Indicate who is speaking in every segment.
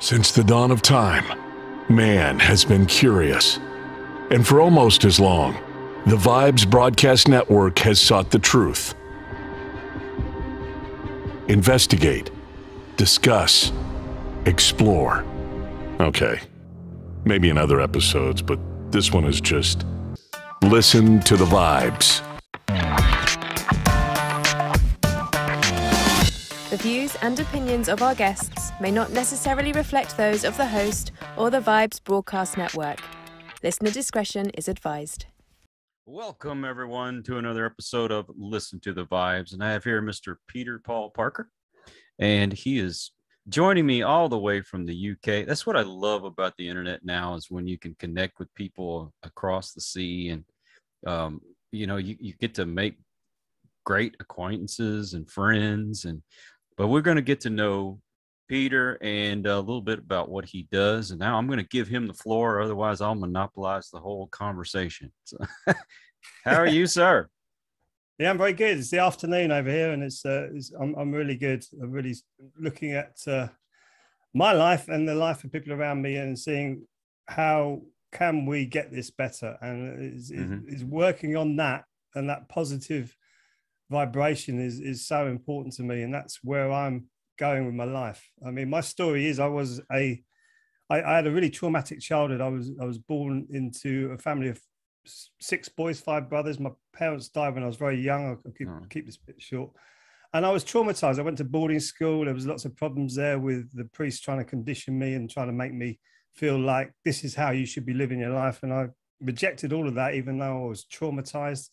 Speaker 1: Since the dawn of time, man has been curious. And for almost as long, the Vibes Broadcast Network has sought the truth. Investigate, discuss, explore. Okay, maybe in other episodes, but this one is just listen to the vibes.
Speaker 2: The views and opinions of our guests may not necessarily reflect those of the host or the Vibes Broadcast Network. Listener discretion is advised.
Speaker 3: Welcome, everyone, to another episode of Listen to the Vibes. And I have here Mr. Peter Paul Parker, and he is joining me all the way from the UK. That's what I love about the internet now, is when you can connect with people across the sea, and you get to make great acquaintances and friends. But we're going to get to know Peter and a little bit about what he does. And now I'm going to give him the floor. Otherwise, I'll monopolize the whole conversation. So, how are you, sir?
Speaker 4: Yeah, I'm very good. It's the afternoon over here, and I'm really good. I'm really looking at my life and the life of people around me, and seeing how can we get this better. And is working on that, and that positive vibration is so important to me, and that's where I'm going with my life. I mean, my story is I had a really traumatic childhood. I was born into a family of 6 boys, 5 brothers. My parents died when I was very young. I'll keep this bit short. And I was traumatized. I went to boarding school. There was lots of problems there with the priest trying to condition me and trying to make me feel like this is how you should be living your life. And I rejected all of that, even though I was traumatized.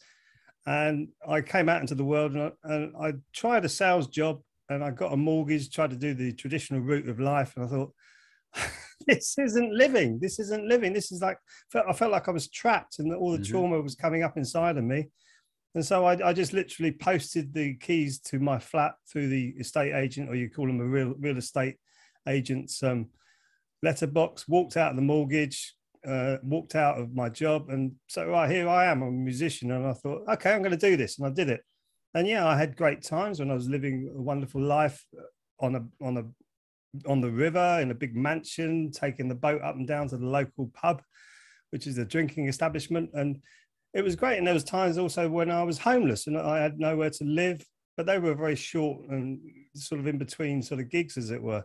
Speaker 4: And I came out into the world, and I tried a sales job, and I got a mortgage, tried to do the traditional route of life. And I thought, this isn't living. This isn't living. This is like, I felt like I was trapped, and all the trauma was coming up inside of me. And so I just literally posted the keys to my flat through the estate agent, or you call them a real estate agent's letterbox, walked out of the mortgage, walked out of my job. And so here I am, I'm a musician, and I thought, okay, I'm going to do this. And I did it. And yeah, I had great times when I was living a wonderful life on the river in a big mansion, taking the boat up and down to the local pub, which is a drinking establishment. And it was great. And there was times also when I was homeless and I had nowhere to live, but they were very short and sort of in between sort of gigs, as it were.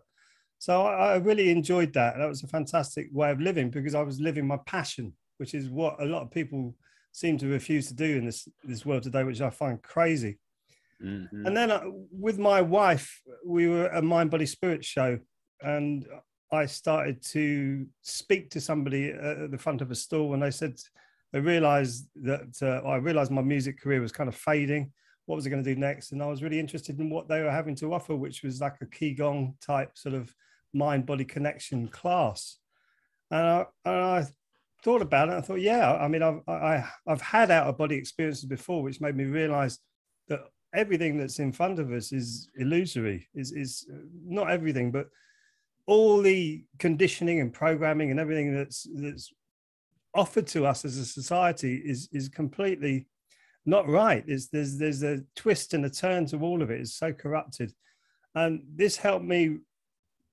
Speaker 4: So I really enjoyed that. That was a fantastic way of living, because I was living my passion, which is what a lot of people seem to refuse to do in this world today, which I find crazy. And then with my wife, we were at a Mind, Body, Spirit show, and I started to speak to somebody at the front of a stall, and I realized my music career was kind of fading. What was I going to do next? And I was really interested in what they were having to offer, which was like a Ki Gong type sort of mind-body connection class. And I thought about it. I thought, yeah, I mean, I've had out-of-body experiences before, which made me realize that everything that's in front of us is illusory, is not everything, but all the conditioning and programming and everything that's offered to us as a society is completely not right. There's a twist and a turn to all of it. It's so corrupted. And this helped me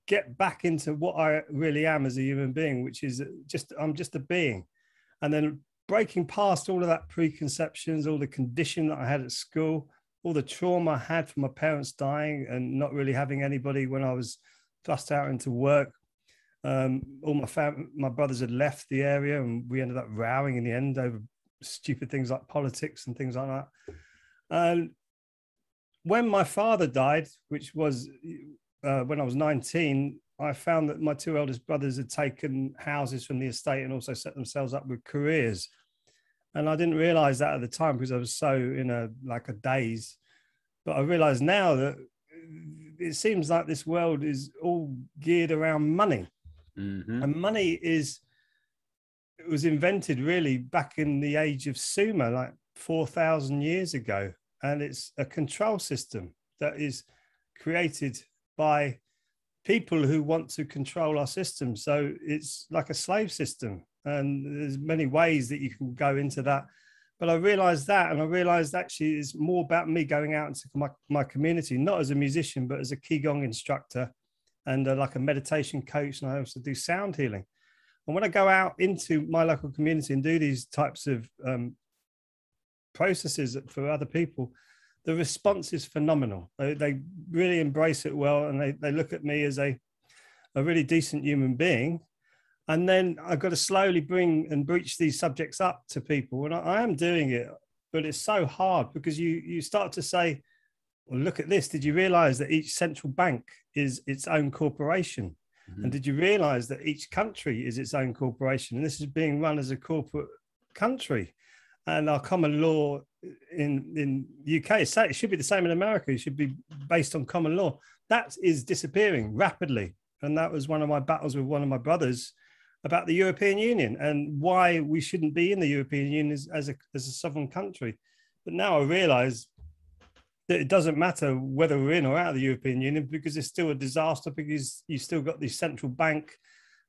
Speaker 4: get back into what I really am as a human being, which is I'm just a being. And then breaking past all of that preconceptions, all the condition that I had at school, all the trauma I had from my parents dying and not really having anybody when I was thrust out into work. All my brothers had left the area, and we ended up rowing in the end over stupid things like politics and things like that. And when my father died, which was when I was 19, I found that my 2 eldest brothers had taken houses from the estate and also set themselves up with careers. And I didn't realize that at the time, because I was so in a daze. But I realize now that it seems like this world is all geared around money. And money was invented really back in the age of Sumer, like 4,000 years ago. And it's a control system that is created by people who want to control our system. So it's like a slave system. And there's many ways that you can go into that. But I realized that, and I realized actually it's more about me going out into my community, not as a musician, but as a Ki Gong instructor, and like a meditation coach, and I also do sound healing. And when I go out into my local community and do these types of processes for other people, the response is phenomenal. They really embrace it well, and they look at me as a really decent human being. And then I've got to slowly bring and breach these subjects up to people. And I am doing it, but it's so hard because you start to say, well, look at this. Did you realize that each central bank is its own corporation? Mm-hmm. And did you realize that each country is its own corporation? And this is being run as a corporate country. And our common law in UK, it should be the same in America. It should be based on common law. That is disappearing rapidly. And that was one of my battles with one of my brothers about the European Union and why we shouldn't be in the European Union as a sovereign country. But now I realize that it doesn't matter whether we're in or out of the European Union, because it's still a disaster, because you still got the central bank,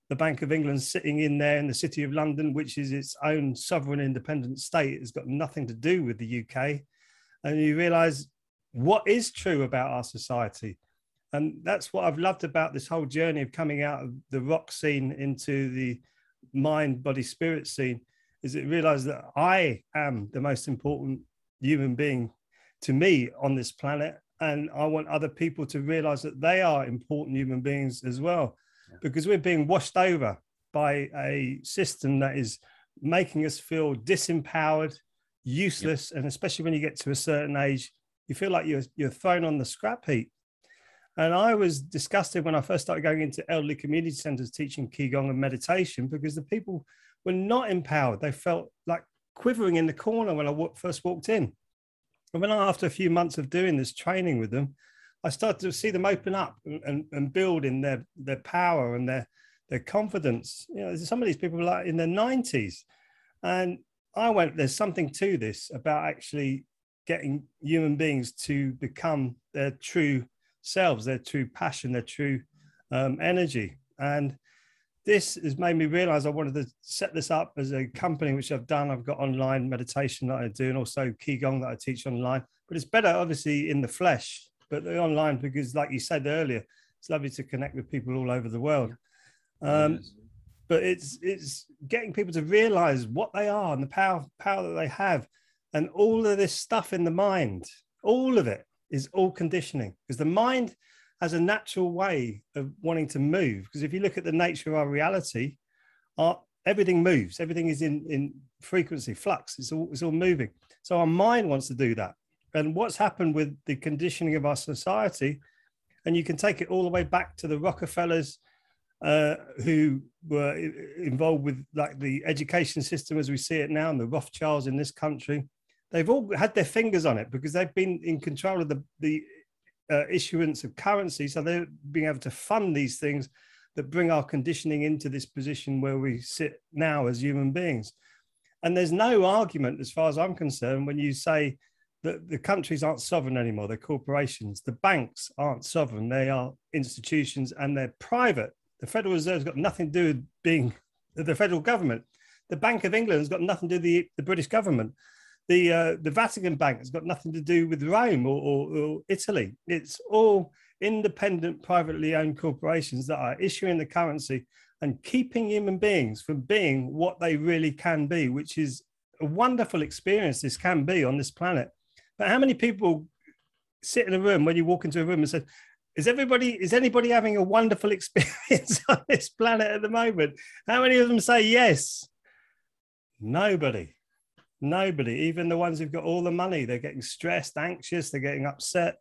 Speaker 4: the Bank of England, sitting in there in the City of London, which is its own sovereign independent state. It's got nothing to do with the UK. And you realize what is true about our society. And that's what I've loved about this whole journey of coming out of the rock scene into the mind, body, spirit scene, is it realize that I am the most important human being to me on this planet. And I want other people to realize that they are important human beings as well, because we're being washed over by a system that is making us feel disempowered, useless. And especially when you get to a certain age, you feel like you're thrown on the scrap heap. And I was disgusted when I first started going into elderly community centers teaching Ki Gong and meditation, because the people were not empowered. They felt like quivering in the corner when I first walked in. And when after a few months of doing this training with them, I started to see them open up and build in their power and their confidence. You know, some of these people were like in their 90s. And I went, there's something to this about actually getting human beings to become their true selves, their true passion, their true energy. And this has made me realize I wanted to set this up as a company, which I've done. I've got online meditation that I do, and also Ki Gong that I teach online. But it's better, obviously, in the flesh, but the online, because like you said earlier, it's lovely to connect with people all over the world. But it's getting people to realize what they are and the power that they have. And all of this stuff in the mind, all of it is all conditioning, because the mind has a natural way of wanting to move. Because if you look at the nature of our reality, everything moves. Everything is in frequency, flux. It's all moving. So our mind wants to do that. And what's happened with the conditioning of our society, and you can take it all the way back to the Rockefellers, who were involved with like the education system as we see it now, and the Rothschilds in this country. They've all had their fingers on it because they've been in control of the issuance of currency. So they're being able to fund these things that bring our conditioning into this position where we sit now as human beings. And there's no argument, as far as I'm concerned, when you say that the countries aren't sovereign anymore, they're corporations. The banks aren't sovereign, they are institutions, and they're private. The Federal Reserve's got nothing to do with being the federal government. The Bank of England has got nothing to do with the British government. The Vatican Bank has got nothing to do with Rome or Italy. It's all independent, privately owned corporations that are issuing the currency and keeping human beings from being what they really can be, which is a wonderful experience this can be on this planet. But how many people sit in a room when you walk into a room and say, is anybody having a wonderful experience on this planet at the moment? How many of them say yes? Nobody. Even the ones who've got all the money, they're getting stressed, anxious, they're getting upset.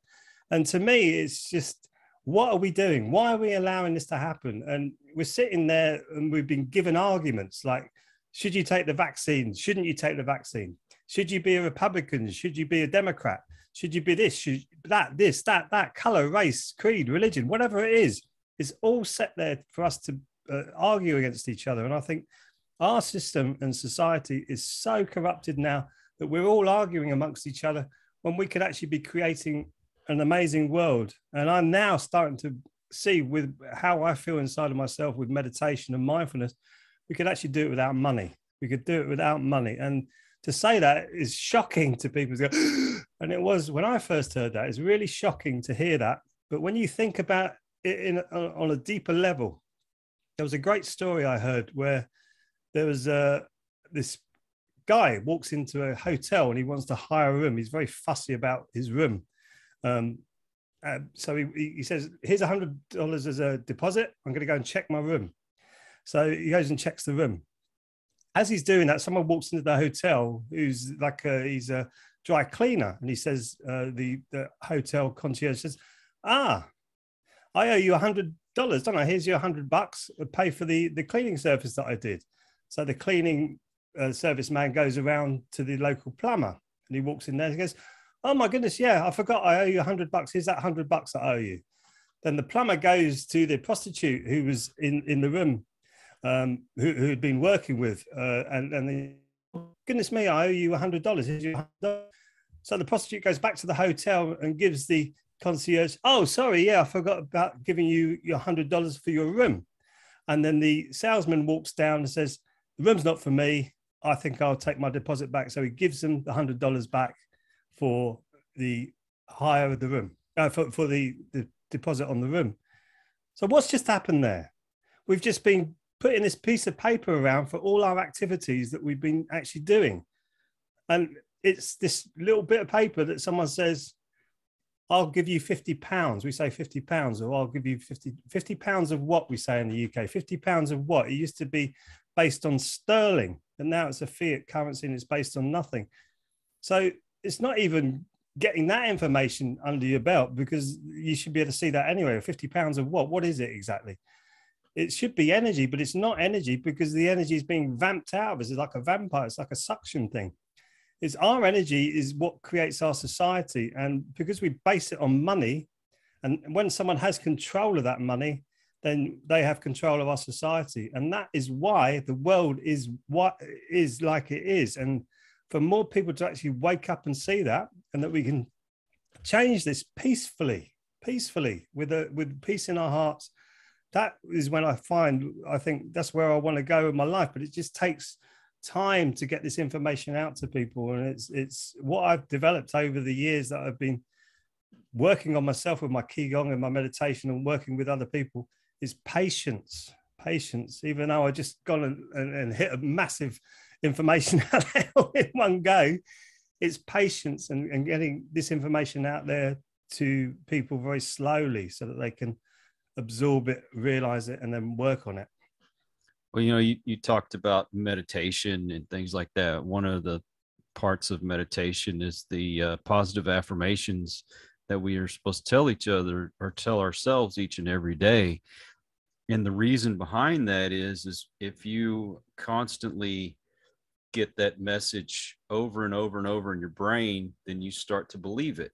Speaker 4: And to me, it's just, what are we doing? Why are we allowing this to happen? And we're sitting there and we've been given arguments like, should you take the vaccine? Shouldn't you take the vaccine? Should you be a Republican? Should you be a Democrat? Should you be this, that, color, race, creed, religion, whatever it is all set there for us to argue against each other. And I think our system and society is so corrupted now that we're all arguing amongst each other when we could actually be creating an amazing world. And I'm now starting to see, with how I feel inside of myself with meditation and mindfulness, we could actually do it without money. We could do it without money. And to say that is shocking to people. And it was, when I first heard that, it's really shocking to hear that. But when you think about on a deeper level. There was a great story I heard where there was this guy walks into a hotel and he wants to hire a room. He's very fussy about his room. So he says, here's $100 as a deposit. I'm going to go and check my room. So he goes and checks the room. As he's doing that, someone walks into the hotel who's like he's a dry cleaner. And he says, the hotel concierge says, I owe you $100, don't I? Here's your $100 to pay for the cleaning service that I did. So the cleaning service man goes around to the local plumber and he walks in there and he goes, oh my goodness, yeah, I forgot I owe you $100. Here's that $100 I owe you. Then the plumber goes to the prostitute who was in the room, who had been working with, and goodness me, I owe you $100. Here's your $100. So the prostitute goes back to the hotel and gives the concierge, oh, sorry, yeah, I forgot about giving you your $100 for your room. And then the salesman walks down and says, the room's not for me. I think I'll take my deposit back. So he gives them the $100 back for the hire of the room, for the deposit on the room. So what's just happened there? We've just been putting this piece of paper around for all our activities that we've been actually doing. And it's this little bit of paper that someone says, I'll give you £50. We say £50, or I'll give you 50 pounds of what we say in the UK, £50 of what? It used to be based on sterling, and now it's a fiat currency and it's based on nothing. So it's not even getting that information under your belt, because you should be able to see that anyway. £50 of what? What is it exactly? It should be energy, but it's not energy, because the energy is being vamped out of us. It's like a vampire. It's like a suction thing. It's our energy is what creates our society. And because we base it on money, and when someone has control of that money, then they have control of our society. And that is why the world is what is like it is. And for more people to actually wake up and see that, and that we can change this peacefully with peace in our hearts, that is when I think that's where I want to go in my life. But it just takes time to get this information out to people. And it's what I've developed over the years that I've been working on myself with my Ki Gong and my meditation and working with other people, is patience. Even though I just gone and hit a massive information out there in one go, it's patience and getting this information out there to people very slowly so that they can absorb it, realize it, and then work on it.
Speaker 3: Well, you talked about meditation and things like that. One of the parts of meditation is the positive affirmations that we are supposed to tell each other or tell ourselves each and every day. And the reason behind that is if you constantly get that message over and over and over in your brain, then you start to believe it.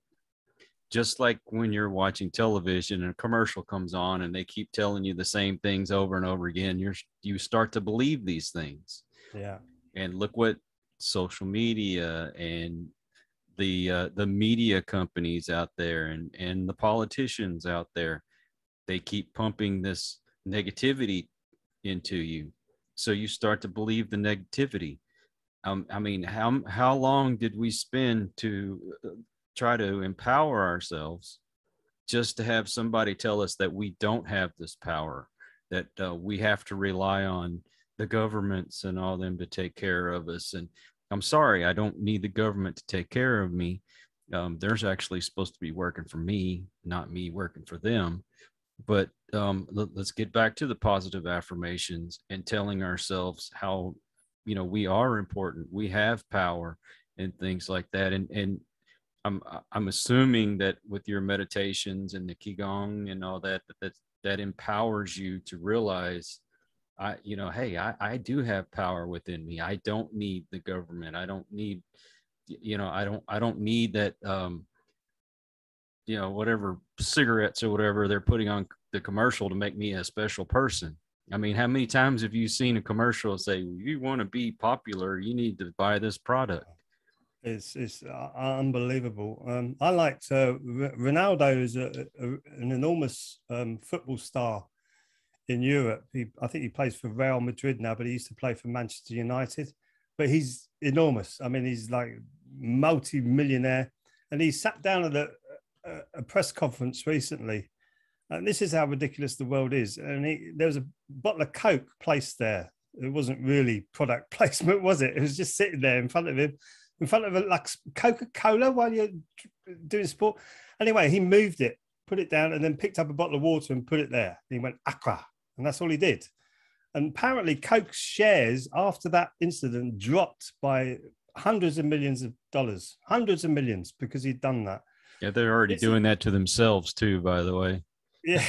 Speaker 3: Just like when you're watching television and a commercial comes on and they keep telling you the same things over and over again, you start to believe these things.
Speaker 4: Yeah.
Speaker 3: And look what social media and the media companies out there and the politicians out there, they keep pumping this negativity into you. So you start to believe the negativity. I mean, how long did we spend to try to empower ourselves just to have somebody tell us that we don't have this power, that we have to rely on the governments and all them to take care of us? And I'm sorry, I don't need the government to take care of me. There's actually supposed to be working for me, not me working for them. But let's get back to the positive affirmations and telling ourselves how, we are important, we have power and things like that. And I'm assuming that with your meditations and the Ki Gong and all that empowers you to realize, hey, I do have power within me. I don't need the government. I don't need, I don't need that, whatever cigarettes or whatever they're putting on the commercial to make me a special person. I mean, how many times have you seen a commercial say, you want to be popular, you need to buy this product?
Speaker 4: It's unbelievable. I liked Ronaldo is an enormous football star in Europe. I think he plays for Real Madrid now, but he used to play for Manchester United. But he's enormous. I mean, he's like multi-millionaire. And he sat down at a press conference recently, And this is how ridiculous the world is. And there was a bottle of Coke placed there. It wasn't really product placement, was it? It was just sitting there in front of him, in front of like Coca-Cola while you're doing sport. Anyway, he moved it, put it down, and then picked up a bottle of water and put it there. And he went, aqua. And that's all he did. And apparently Coke's shares after that incident dropped by hundreds of millions of dollars, hundreds of millions, because he'd done that.
Speaker 3: Yeah, they're already doing that to themselves too, by the way.
Speaker 4: Yeah.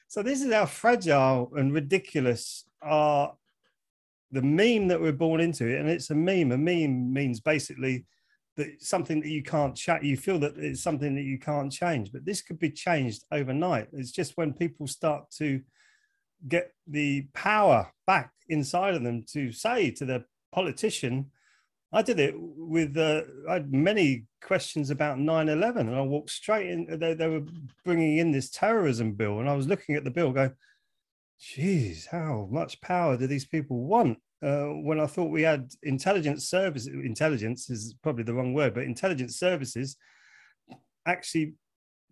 Speaker 4: So this is how fragile and ridiculous are the meme that we're born into. And it's a meme. A meme means basically that something that you can't change. You feel that it's something that you can't change, but this could be changed overnight. It's just when people start to get the power back inside of them to say to the politician. I did it with, I had many questions about 9/11, and I walked straight in. They were bringing in this terrorism bill, and I was looking at the bill going, geez, how much power do these people want? When I thought we had intelligence services, intelligence is probably the wrong word, but intelligence services actually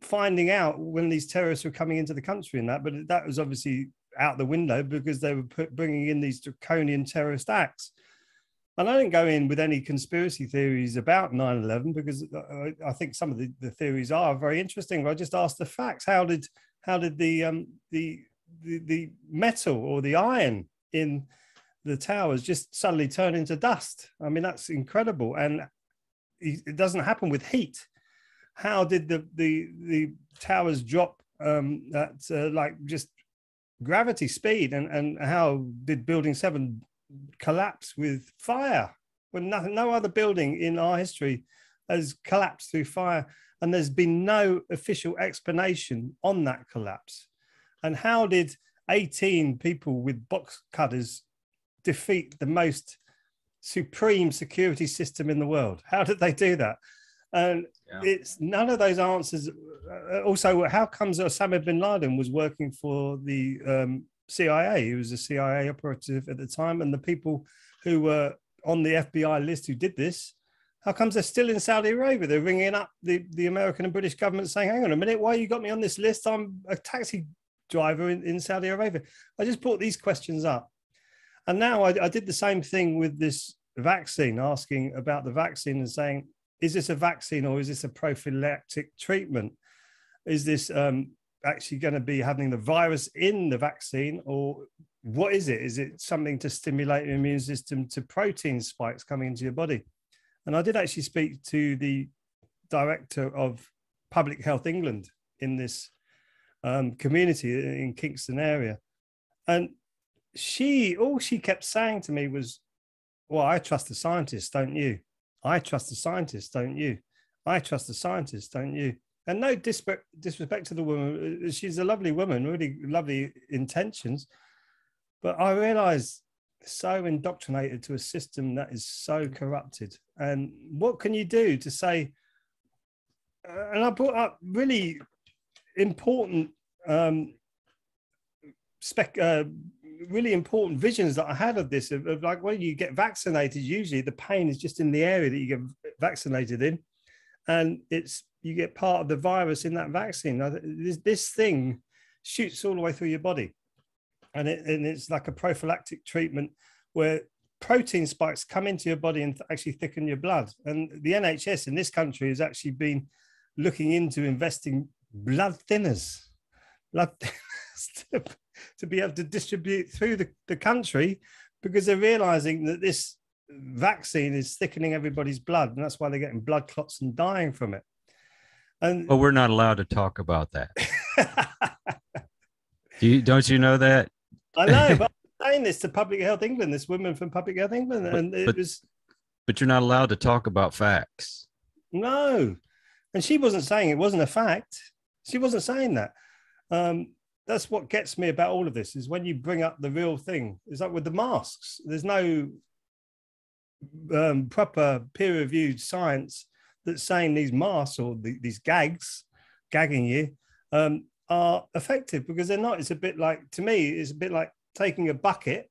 Speaker 4: finding out when these terrorists were coming into the country and that, but that was obviously out the window because they were bringing in these draconian terrorist acts. And I didn't go in with any conspiracy theories about 9/11 because I think some of the theories are very interesting. But I just asked the facts. How did the metal or the iron in the towers just suddenly turn into dust? I mean, that's incredible. And it doesn't happen with heat. How did the towers drop at like just gravity speed? And how did Building 7 collapse with fire when no other building in our history has collapsed through fire? And there's been no official explanation on that collapse. And how did 18 people with box cutters defeat the most supreme security system in the world? How did they do that? And it's none of those answers. Also, how comes Osama bin Laden was working for the CIA? He was a CIA operative at the time, and the people who were on the FBI list who did this, how comes they're still in Saudi Arabia? They're ringing up the American and British government saying, hang on a minute, why you got me on this list? I'm a taxi driver in Saudi Arabia. I just brought these questions up. And now I did the same thing with this vaccine, asking about the vaccine and saying, is this a vaccine or is this a prophylactic treatment? Is this actually going to be having the virus in the vaccine, or what is it? Is it something to stimulate the immune system to protein spikes coming into your body? And I did actually speak to the director of Public Health England in this community in Kingston area. And all she kept saying to me was, well, I trust the scientists, don't you? I trust the scientists, don't you? I trust the scientists, don't you? And no disrespect to the woman. She's a lovely woman, really lovely intentions. But I realized so indoctrinated to a system that is so corrupted. And what can you do to say? And I brought up really important, really important visions that I had of this, of like when you get vaccinated, usually the pain is just in the area that you get vaccinated in. And you get part of the virus in that vaccine. Now, this thing shoots all the way through your body. And it's like a prophylactic treatment where protein spikes come into your body and actually thicken your blood. And the NHS in this country has actually been looking into investing blood thinners to be able to distribute through the country, because they're realizing that this vaccine is thickening everybody's blood, and that's why they're getting blood clots and dying from it. And
Speaker 3: well, we're not allowed to talk about that. Don't you know that?
Speaker 4: I know, but I'm saying this to Public Health England, this woman from Public Health England,
Speaker 3: but you're not allowed to talk about facts.
Speaker 4: No, and she wasn't saying it wasn't a fact. She wasn't saying that. That's what gets me about all of this, is when you bring up the real thing. It's like with the masks. There's no proper peer-reviewed science that's saying these masks or these gagging you are effective, because they're not. It's a bit like, to me, it's a bit like taking a bucket,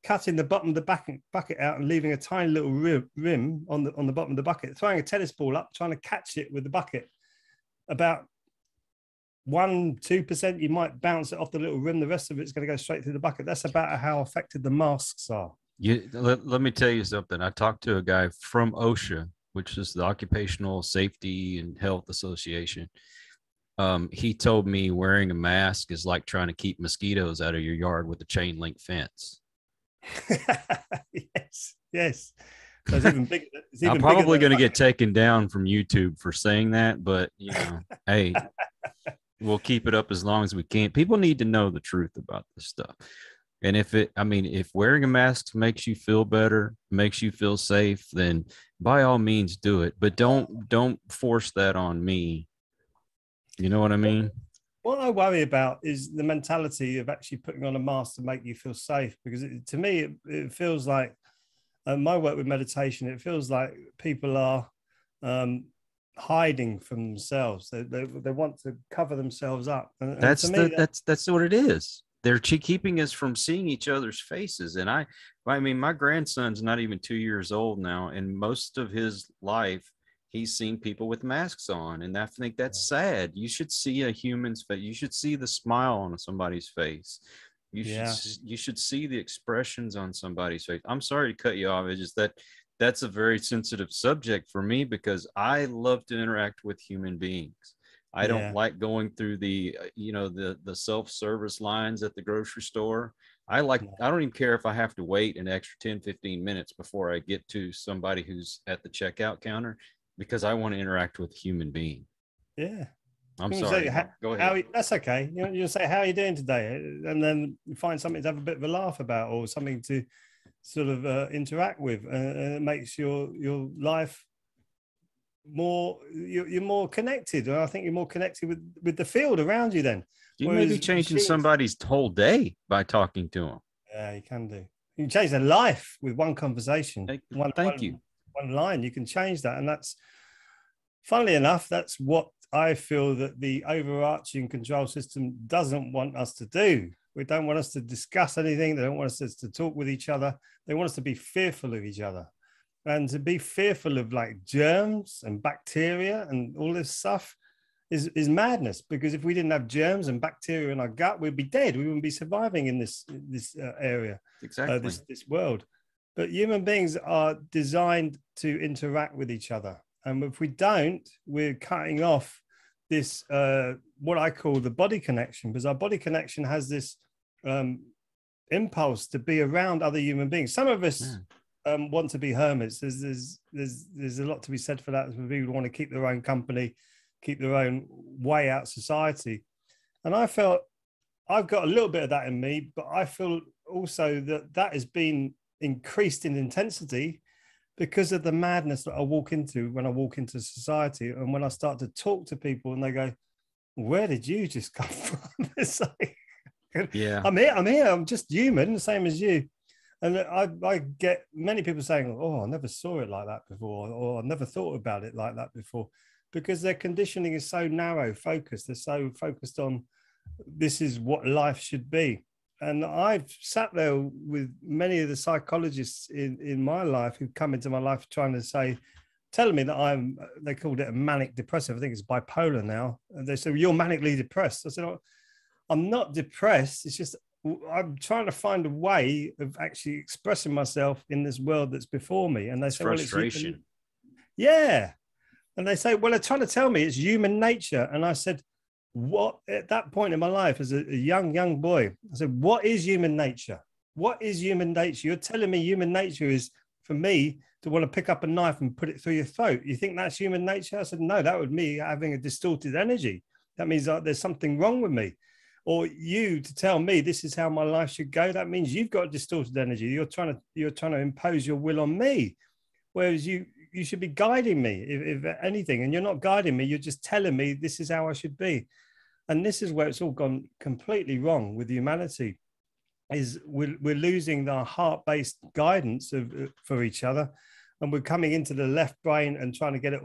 Speaker 4: cutting the bottom of the bucket out and leaving a tiny little rim on the bottom of the bucket, throwing a tennis ball up, trying to catch it with the bucket. About 1-2%, you might bounce it off the little rim. The rest of it's going to go straight through the bucket. That's about how affected the masks are.
Speaker 3: Let me tell you something. I talked to a guy from OSHA, which is the Occupational Safety and Health Association. He told me wearing a mask is like trying to keep mosquitoes out of your yard with a chain link fence.
Speaker 4: Yes. So it's even bigger.
Speaker 3: I'm probably going to get taken down from YouTube for saying that, but hey, we'll keep it up as long as we can. People need to know the truth about this stuff. And if wearing a mask makes you feel better, makes you feel safe, then by all means do it. But don't force that on me. You know what I mean?
Speaker 4: What I worry about is the mentality of actually putting on a mask to make you feel safe, because to me, it feels like my work with meditation, it feels like people are hiding from themselves. They want to cover themselves up. And
Speaker 3: that's
Speaker 4: to me,
Speaker 3: that's what it is. They're keeping us from seeing each other's faces. And I mean, my grandson's not even 2 years old now, and most of his life, he's seen people with masks on. And I think that's sad. You should see a human's face. You should see the smile on somebody's face. You should see the expressions on somebody's face. I'm sorry to cut you off. It's just that's a very sensitive subject for me, because I love to interact with human beings. I don't like going through the self-service lines at the grocery store. I don't even care if I have to wait an extra 10-15 minutes before I get to somebody who's at the checkout counter, because I want to interact with a human being.
Speaker 4: Yeah.
Speaker 3: I'm sorry. Go ahead.
Speaker 4: That's okay. You say, how are you doing today? And then you find something to have a bit of a laugh about, or something to sort of interact with. And it makes your life more, you're more connected. And I think you're more connected with the field around you then.
Speaker 3: You may be changing somebody's whole day by talking to them.
Speaker 4: Yeah, you can do. You can change their life with one conversation.
Speaker 3: Thank you.
Speaker 4: One line, you can change that. And that's, funnily enough, that's what I feel that the overarching control system doesn't want us to do. They don't want us to discuss anything. They don't want us to talk with each other. They want us to be fearful of each other. And to be fearful of like germs and bacteria and all this stuff is madness, because if we didn't have germs and bacteria in our gut, we'd be dead. We wouldn't be surviving in this area,
Speaker 3: exactly.
Speaker 4: This world. But human beings are designed to interact with each other. And if we don't, we're cutting off this, what I call the body connection, because our body connection has this impulse to be around other human beings. Some of us want to be hermits. There's a lot to be said for that. People want to keep their own company, keep their own way out society. And I felt I've got a little bit of that in me, but I feel also that has been increased in intensity because of the madness that I walk into when I walk into society, and when I start to talk to people and they go, where did you just come from? It's like, I'm here, I'm just human, the same as you. And I get many people saying, oh, I never saw it like that before, or I never thought about it like that before, because their conditioning is so narrow focused. They're so focused on this is what life should be. And I've sat there with many of the psychologists in my life who've come into my life telling me that they called it a manic depressive. I think it's bipolar now. And they said, well, you're manically depressed. I said, oh, I'm not depressed. It's just, I'm trying to find a way of actually expressing myself in this world that's before me. And they say,
Speaker 3: frustration.
Speaker 4: Yeah. And they say, well, they're trying to tell me it's human nature. And I said, what, at that point in my life as a young boy, I said, what is human nature? What is human nature? You're telling me human nature is for me to want to pick up a knife and put it through your throat. You think that's human nature? I said, no, that would me having a distorted energy. That means there's something wrong with me. Or you to tell me this is how my life should go, that means you've got distorted energy. You're trying to impose your will on me. Whereas you should be guiding me, if anything, and you're not guiding me, you're just telling me this is how I should be. And this is where it's all gone completely wrong with humanity, is we're losing our heart-based guidance for each other, and we're coming into the left brain and trying to get it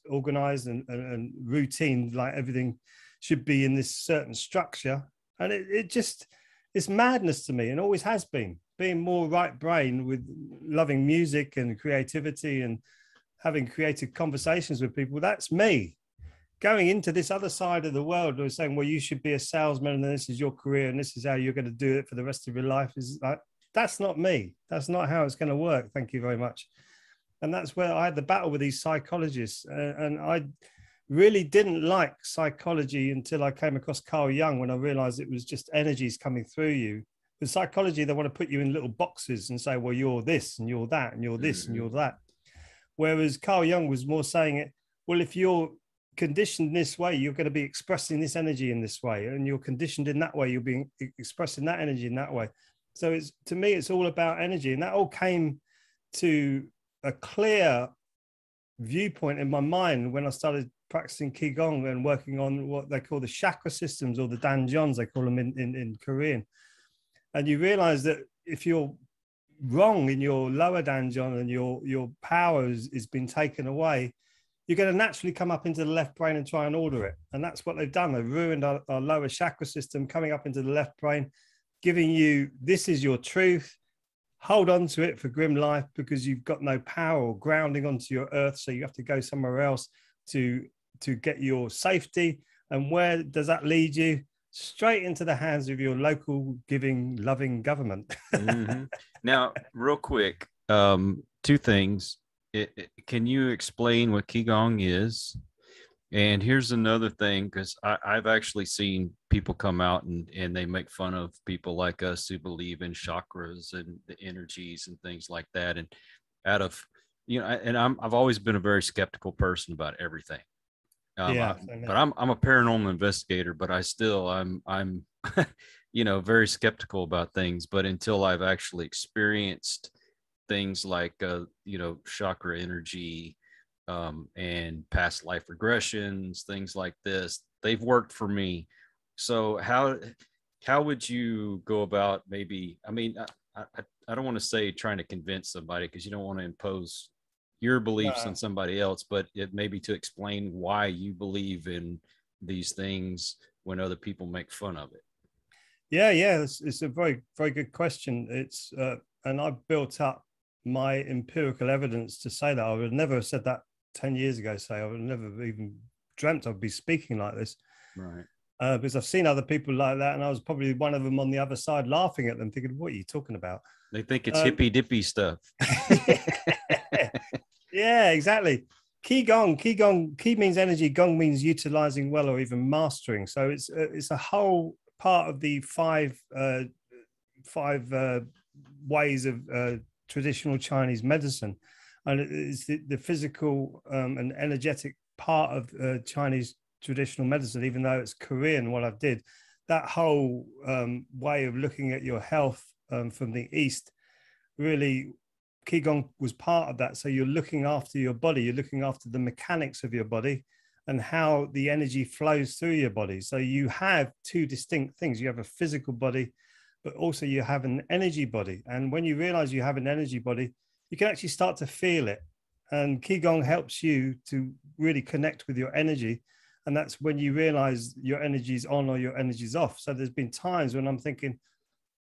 Speaker 4: organized and routine, like everything should be in this certain structure. And it's madness to me, and always has been. Being more right brain with loving music and creativity and having creative conversations with people, that's me. going into this other side of the world, they were saying, well, you should be a salesman and this is your career and this is how you're going to do it for the rest of your life. Is like, that's not me. That's not how it's going to work. Thank you very much. And that's where I had the battle with these psychologists. And I really didn't like psychology until I came across Carl Jung, when I realized it was just energies coming through you. With psychology, they want to put you in little boxes and say, well, you're this and you're that and you're this and you're that. Whereas Carl Jung was more saying it, well, if you're conditioned this way, you're going to be expressing this energy in this way. And you're conditioned in that way, you're being expressing that energy in that way. So it's, to me, it's all about energy. And that all came to a clear viewpoint in my mind when I started practicing Ki Gong and working on what they call the chakra systems, or the danjons, they call them in Korean. And you realize that if you're wrong in your lower danjon and your power has been taken away, you're going to naturally come up into the left brain and try and order it. And that's what they've done. They've ruined our lower chakra system, coming up into the left brain, giving you, this is your truth. Hold on to it for grim life, because you've got no power or grounding onto your earth. So you have to go somewhere else to get your safety. And where does that lead you? Straight into the hands of your local giving, loving government.
Speaker 3: Mm-hmm. Now, real quick, two things. Can you explain what Ki Gong is? And here's another thing, because I've actually seen people come out and they make fun of people like us who believe in chakras and the energies and things like that. And out of, and I've always been a very skeptical person about everything. But I'm a paranormal investigator, but I'm very skeptical about things. But until I've actually experienced things like chakra energy and past life regressions, things like this, they've worked for me. So how would you go about, maybe, I mean, I don't want to say trying to convince somebody, because you don't want to impose your beliefs on somebody else, but it may be to explain why you believe in these things when other people make fun of it.
Speaker 4: Yeah, it's a very, very good question. It's and I built up my empirical evidence to say that. I would never have said that 10 years ago. Say, I would never have even dreamt I'd be speaking like this.
Speaker 3: Right.
Speaker 4: Because I've seen other people like that, and I was probably one of them on the other side laughing at them, thinking, what are you talking about?
Speaker 3: They think it's hippy dippy stuff.
Speaker 4: Yeah, exactly. Ki Gong, Ki means energy, Gong means utilizing well or even mastering. So it's a whole part of the five ways of traditional Chinese medicine. And it's the physical and energetic part of Chinese traditional medicine, even though it's Korean, what I did. That whole way of looking at your health from the East, really, Ki Gong was part of that. So you're looking after your body, you're looking after the mechanics of your body and how the energy flows through your body. So you have two distinct things. You have a physical body, but also you have an energy body. And when you realize you have an energy body, you can actually start to feel it. And Ki Gong helps you to really connect with your energy. And that's when you realize your energy's on or your energy's off. So there's been times when I'm thinking,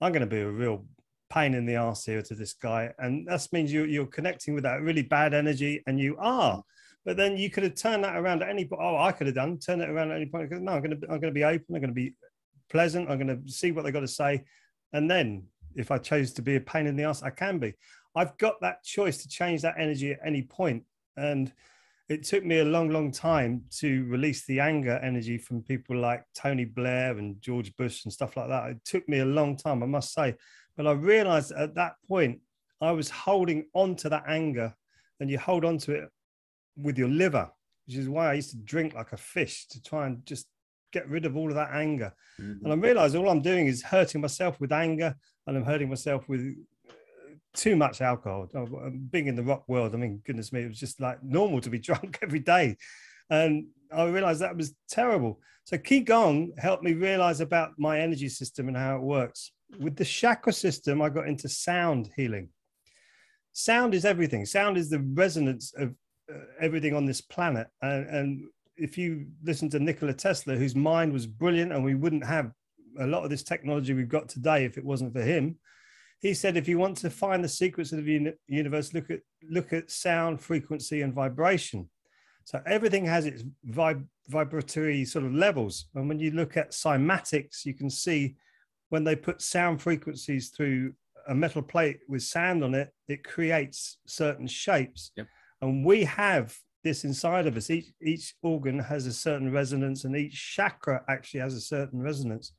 Speaker 4: I'm going to be a real pain in the ass here to this guy. And that means you're connecting with that really bad energy, and you are. But then you could have turned that around at any point. Oh, I could have turn it around at any point. No, I'm going to be open. I'm going to be pleasant. I'm going to see what they got to say. And then if I chose to be a pain in the ass, I can be. I've got that choice to change that energy at any point. And it took me a long, long time to release the anger energy from people like Tony Blair and George Bush and stuff like that. It took me a long time, I must say. But I realized at that point, I was holding on to that anger, and you hold on to it with your liver, which is why I used to drink like a fish to try and just get rid of all of that anger. Mm-hmm. And I realized all I'm doing is hurting myself with anger, and I'm hurting myself with too much alcohol. Being in the rock world, I mean, goodness me, it was just like normal to be drunk every day. And I realized that was terrible. So Ki Gong helped me realize about my energy system and how it works. With the chakra system, I got into sound healing. Sound is everything. Sound is the resonance of everything on this planet. And if you listen to Nikola Tesla, whose mind was brilliant, and we wouldn't have a lot of this technology we've got today if it wasn't for him. He said, if you want to find the secrets of the universe, look at sound, frequency, and vibration. So everything has its vibratory sort of levels. And when you look at cymatics, you can see when they put sound frequencies through a metal plate with sand on it, it creates certain shapes.
Speaker 3: Yep.
Speaker 4: And we have this inside of us. Each organ has a certain resonance, and each chakra actually has a certain resonance.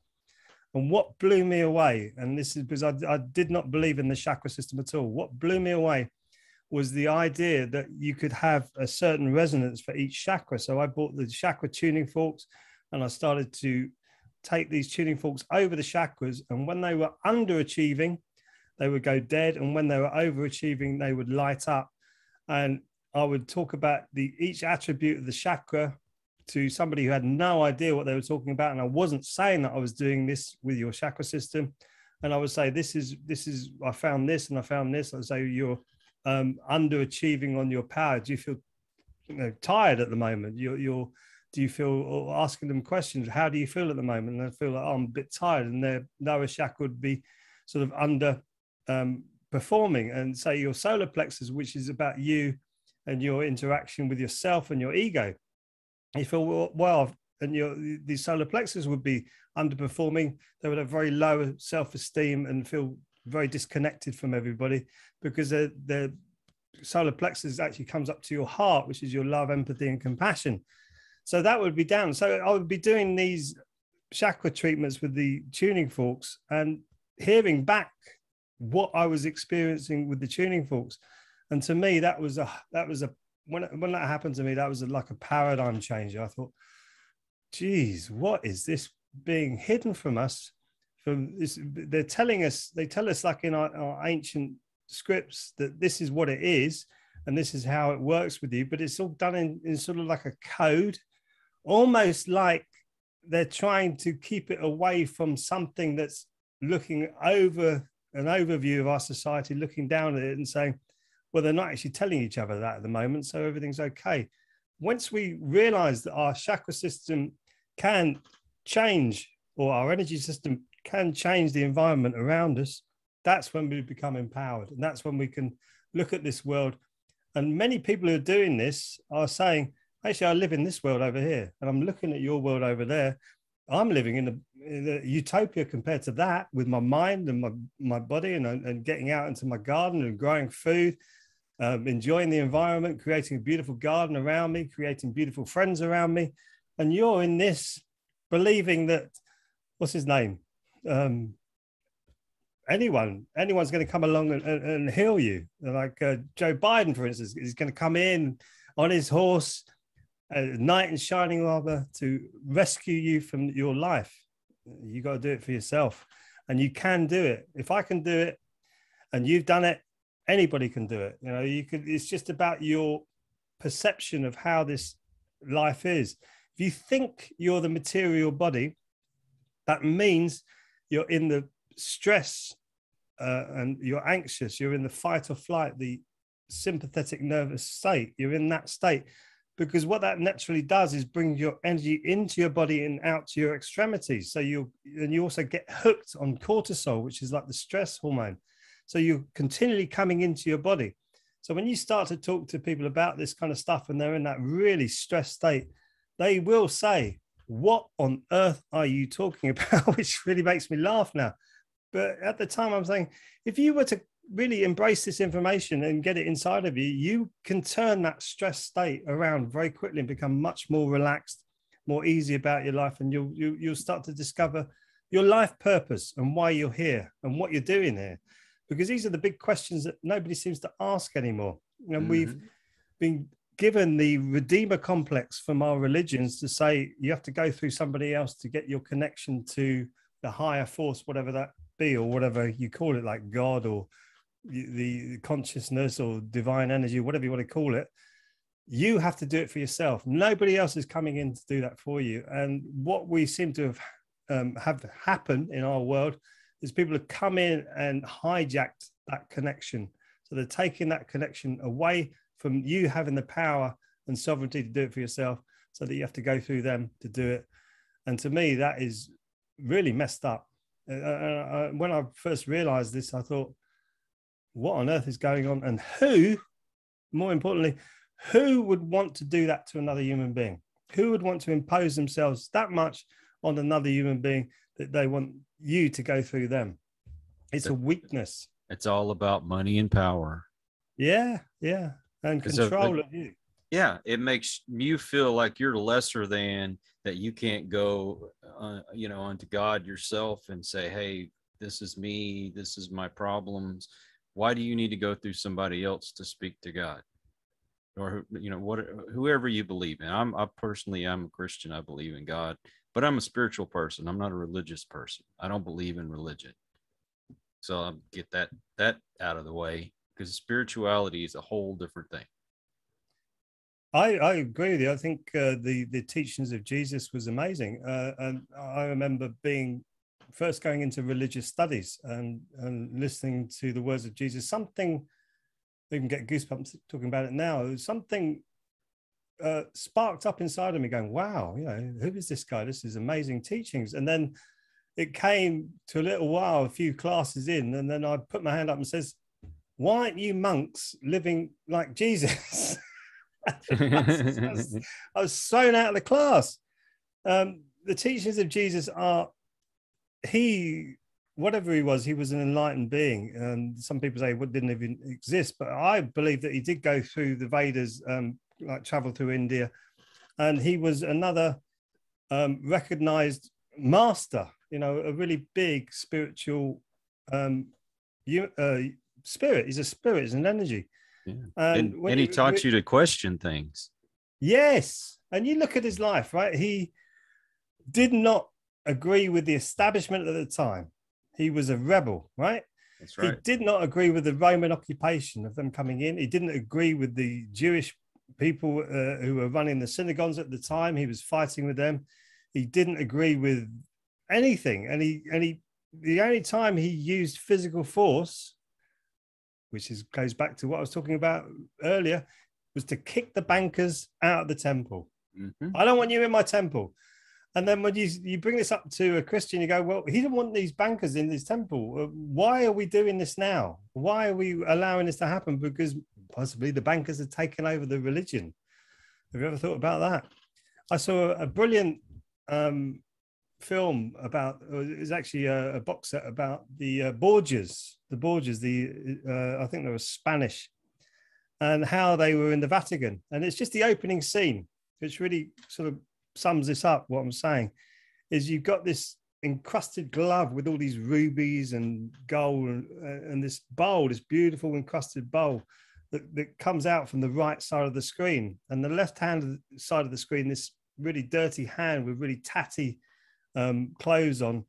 Speaker 4: And what blew me away, and this is because I did not believe in the chakra system at all. What blew me away was the idea that you could have a certain resonance for each chakra. So I bought the chakra tuning forks, and I started to take these tuning forks over the chakras. And when they were underachieving, they would go dead. And when they were overachieving, they would light up. And I would talk about each attribute of the chakra to somebody who had no idea what they were talking about. And I wasn't saying that I was doing this with your chakra system. And I would say, this is, I found this and I found this. I would say, you're underachieving on your power. Do you feel tired at the moment? Do you feel, or asking them questions, how do you feel at the moment? And I feel like, oh, I'm a bit tired. And their lower chakra would be sort of under performing. And say your solar plexus, which is about you and your interaction with yourself and your ego. You feel, well, and the solar plexus would be underperforming. They would have very low self-esteem and feel very disconnected from everybody, because the solar plexus actually comes up to your heart, which is your love, empathy, and compassion. So that would be down. So I would be doing these chakra treatments with the tuning forks and hearing back what I was experiencing with the tuning forks. And to me, that was when that happened to me, that was like a paradigm changer. I thought, geez, what is this being hidden from us? From this, they tell us like in our ancient scripts that this is what it is and this is how it works with you, but it's all done in sort of like a code, almost like they're trying to keep it away from something that's looking over an overview of our society, looking down at it and saying, well, they're not actually telling each other that at the moment, so everything's okay. Once we realize that our chakra system can change, or our energy system can change the environment around us, that's when we become empowered. And that's when we can look at this world. And many people who are doing this are saying, actually, I live in this world over here, and I'm looking at your world over there. I'm living in a utopia compared to that, with my mind and my body, and getting out into my garden and growing food, enjoying the environment, creating a beautiful garden around me, creating beautiful friends around me. And you're in this believing that, what's his name? Anyone's going to come along and heal you. Like Joe Biden, for instance, is going to come in on his horse, knight in shining armor, to rescue you from your life. You got to do it for yourself, and you can do it. If I can do it, and you've done it, anybody can do it. You could. It's just about your perception of how this life is. If you think you're the material body, that means you're in the stress and you're anxious. You're in the fight or flight, the sympathetic nervous state. You're in that state, because what that naturally does is bring your energy into your body and out to your extremities. So you also get hooked on cortisol, which is like the stress hormone. So you're continually coming into your body. So when you start to talk to people about this kind of stuff and they're in that really stressed state, they will say, what on earth are you talking about? Which really makes me laugh now. But at the time, I'm saying, if you were to really embrace this information and get it inside of you, you can turn that stress state around very quickly and become much more relaxed, more easy about your life. And you'll start to discover your life purpose and why you're here and what you're doing here. Because these are the big questions that nobody seems to ask anymore. And we've been given the Redeemer complex from our religions to say you have to go through somebody else to get your connection to the higher force, whatever that be, or whatever you call it, like God or the consciousness or divine energy, whatever you want to call it. You have to do it for yourself. Nobody else is coming in to do that for you. And what we seem to have happen in our world is people have come in and hijacked that connection. So they're taking that connection away from you having the power and sovereignty to do it for yourself, so that you have to go through them to do it. And to me, that is really messed up. When I first realized this, I thought, what on earth is going on? And who, more importantly, Who would want to do that to another human being? Who would want to impose themselves that much on another human being that they want you to go through them? It's a weakness.
Speaker 3: It's all about money and power.
Speaker 4: Yeah, yeah. And control of you.
Speaker 3: Yeah, it makes you feel like you're lesser than, that you can't go, unto God yourself and say, hey, this is me, this is my problems. Why do you need to go through somebody else to speak to God? Or, whoever you believe in. I'm a Christian. I believe in God, but I'm a spiritual person. I'm not a religious person. I don't believe in religion. So I'll get that out of the way, because spirituality is a whole different thing.
Speaker 4: I agree with you. I think the teachings of Jesus was amazing. And I remember first going into religious studies and listening to the words of Jesus. Something, I even get goosebumps talking about it now. Something sparked up inside of me going, wow, who is this guy? This is amazing teachings. And then it came to a little while, a few classes in, and then I put my hand up and says, why aren't you monks living like Jesus? I was thrown out of the class. The teachings of Jesus are, whatever he was an enlightened being. And some people say what didn't even exist, but I believe that he did go through the Vedas, travel through India, and he was another recognized master, a really big spiritual spirit. He's a spirit, he's an energy.
Speaker 3: Yeah. And he taught you to question things.
Speaker 4: Yes. And you look at his life, right? He did not agree with the establishment at the time. He was a rebel, right?
Speaker 3: That's right.
Speaker 4: He did not agree with the Roman occupation of them coming in. He didn't agree with the Jewish people who were running the synagogues at the time. He was fighting with them. He didn't agree with anything. And the only time he used physical force, which goes back to what I was talking about earlier, was to kick the bankers out of the temple. Mm-hmm. I don't want you in my temple. And then when you bring this up to a Christian, you go, well, he didn't want these bankers in his temple. Why are we doing this now? Why are we allowing this to happen? Because possibly the bankers have taken over the religion. Have you ever thought about that? I saw a brilliant film about, it was actually a box set about the Borgias, I think they were Spanish, and how they were in the Vatican. And it's just the opening scene, which really sort of sums this up. What I'm saying is you've got this encrusted glove with all these rubies and gold and this bowl, this beautiful encrusted bowl that comes out from the right side of the screen. And the left hand side of the screen, this really dirty hand with really tatty clothes on,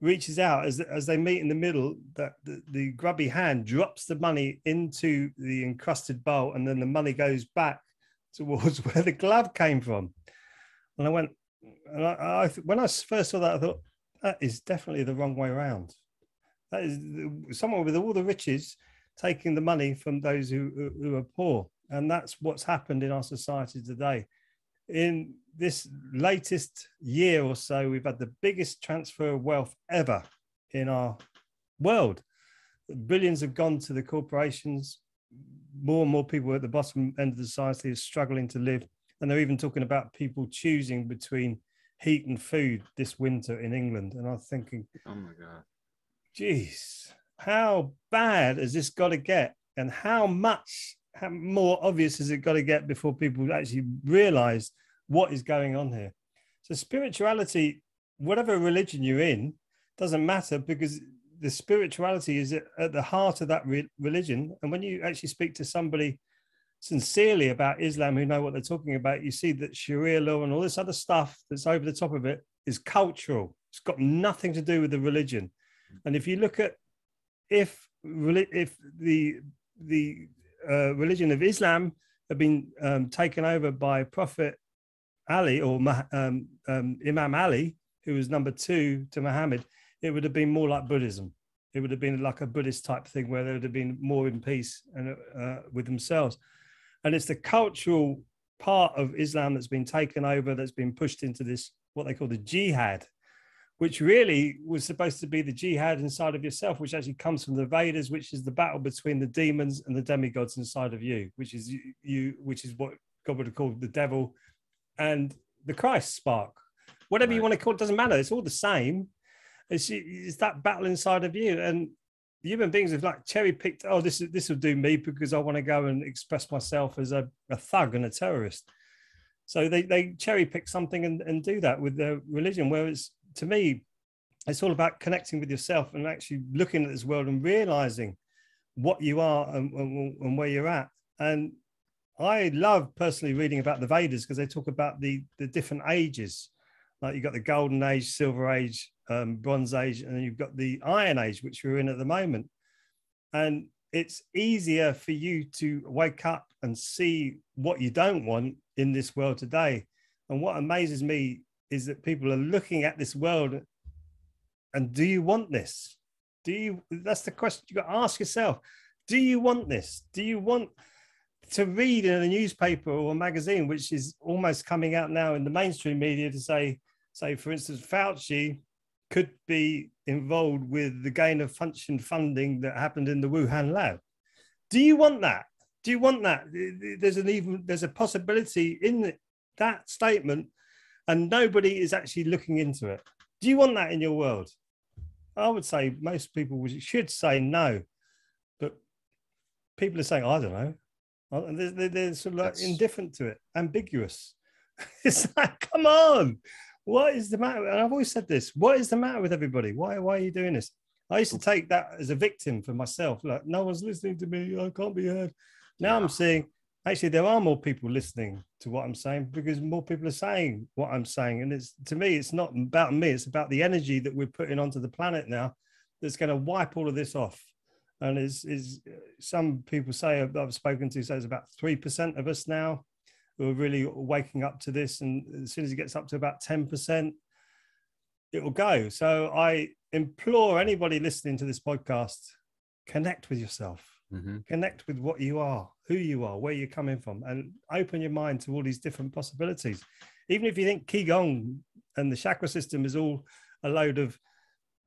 Speaker 4: reaches out as they meet in the middle, that the grubby hand drops the money into the encrusted bowl, and then the money goes back towards where the glove came from. And I went, and when I first saw that, I thought, that is definitely the wrong way around. That is someone with all the riches taking the money from those who are poor. And that's what's happened in our society today. In this latest year or so, we've had the biggest transfer of wealth ever in our world. Billions have gone to the corporations. More and more people at the bottom end of the society are struggling to live. And they're even talking about people choosing between heat and food this winter in England. And I'm thinking,
Speaker 3: oh my God,
Speaker 4: geez, how bad has this got to get? And how more obvious has it got to get before people actually realize what is going on here? So spirituality, whatever religion you're in, doesn't matter, because the spirituality is at the heart of that religion. And when you actually speak to somebody sincerely about Islam who know what they're talking about, you see that Sharia law and all this other stuff that's over the top of it is cultural. It's got nothing to do with the religion. And if you look at if the religion of Islam had been taken over by Prophet Ali or Imam Ali, who was number 2 to Muhammad, it would have been more like Buddhism. It would have been like a Buddhist type thing where they would have been more in peace and with themselves. And it's the cultural part of Islam that's been taken over, that's been pushed into this, what they call the jihad, which really was supposed to be the jihad inside of yourself, which actually comes from the Vedas, which is the battle between the demons and the demigods inside of you, which is you, which is what God would have called the devil and the Christ spark. Whatever you want to call it, doesn't matter. It's all the same. It's that battle inside of you. And human beings have like cherry picked, oh, this will do me because I want to go and express myself as a thug and a terrorist. So they cherry pick something and do that with their religion. Whereas to me, it's all about connecting with yourself and actually looking at this world and realizing what you are and where you're at. And I love personally reading about the Vedas because they talk about the different ages. Like you've got the golden age, silver age, bronze age, and then you've got the iron age, which we're in at the moment. And it's easier for you to wake up and see what you don't want in this world today. And what amazes me is that people are looking at this world and do you want this? That's the question you got to ask yourself. Do you want this? Do you want to read in a newspaper or a magazine, which is almost coming out now in the mainstream media to say, for instance, Fauci could be involved with the gain of function funding that happened in the Wuhan lab. Do you want that? Do you want that? There's a possibility in that statement, and nobody is actually looking into it. Do you want that in your world? I would say most people should say no, but people are saying, I don't know. They're sort of like indifferent to it, ambiguous. It's like, come on. What is the matter? And I've always said this. What is the matter with everybody? Why are you doing this? I used to take that as a victim for myself. Like, no one's listening to me. I can't be heard. Now I'm seeing, actually, there are more people listening to what I'm saying because more people are saying what I'm saying. And to me, it's not about me. It's about the energy that we're putting onto the planet now that's going to wipe all of this off. And is some people say I've spoken to say it's about 3% of us now who are really waking up to this. And as soon as it gets up to about 10%, it will go. So I implore anybody listening to this podcast, connect with yourself, connect with what you are, who you are, where you're coming from, and open your mind to all these different possibilities. Even if you think Ki Gong and the chakra system is all a load of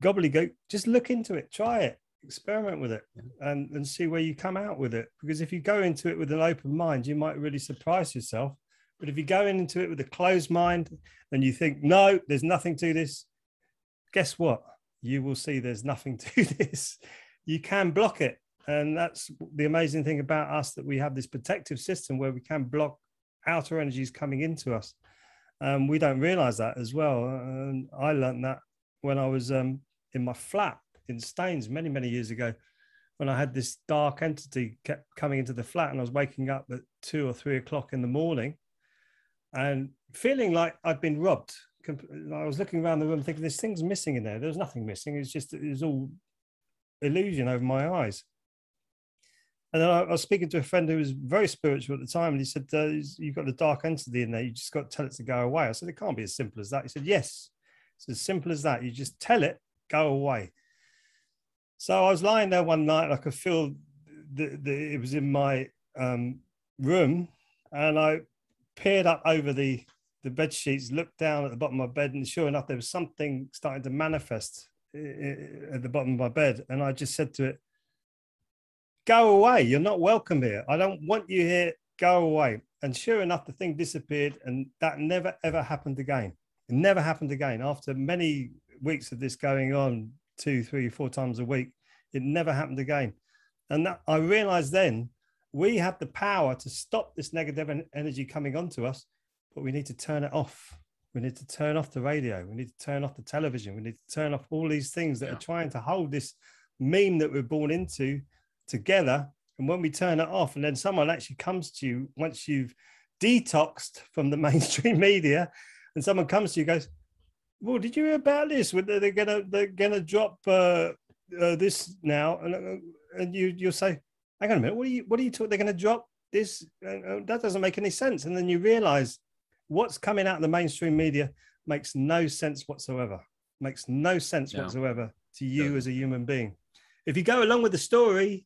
Speaker 4: gobbledygook, just look into it, try it. Experiment with it and see where you come out with it. Because if you go into it with an open mind, you might really surprise yourself. But if you go into it with a closed mind and you think, no, there's nothing to this, guess what? You will see there's nothing to this. You can block it. And that's the amazing thing about us, that we have this protective system where we can block outer energies coming into us. We don't realize that as well. And I learned that when I was in my flat in Staines many years ago, when I had this dark entity kept coming into the flat, and I was waking up at 2 or 3 o'clock in the morning and feeling like I'd been robbed. I was looking around the room thinking, this thing's missing in there. There was nothing missing. It was all illusion over my eyes. And then I was speaking to a friend who was very spiritual at the time, and he said, you've got the dark entity in there. You just got to tell it to go away. I said, it can't be as simple as that. He said, yes, it's as simple as that. You just tell it, go away. So I was lying there one night and I could feel it was in my room, and I peered up over the bed sheets, looked down at the bottom of my bed, and sure enough, there was something starting to manifest at the bottom of my bed. And I just said to it, go away. You're not welcome here. I don't want you here. Go away. And sure enough, the thing disappeared, and that never, ever happened again. It never happened again. After many weeks of this going on, 2, 3, 4 times a week, it never happened again. And that, I realized then, we have the power to stop this negative energy coming onto us, but we need to turn it off. We need to turn off the radio. We need to turn off the television. We need to turn off all these things that are trying to hold this meme that we're born into together. And when we turn it off, and then someone actually comes to you once you've detoxed from the mainstream media, and someone comes to you and goes, well, did you hear about this? They're gonna drop this now, and you'll say, hang on a minute, what are you talking? They're gonna drop this? That doesn't make any sense. And then you realize what's coming out of the mainstream media makes no sense whatsoever. Makes no sense whatsoever to you as a human being. If you go along with the story,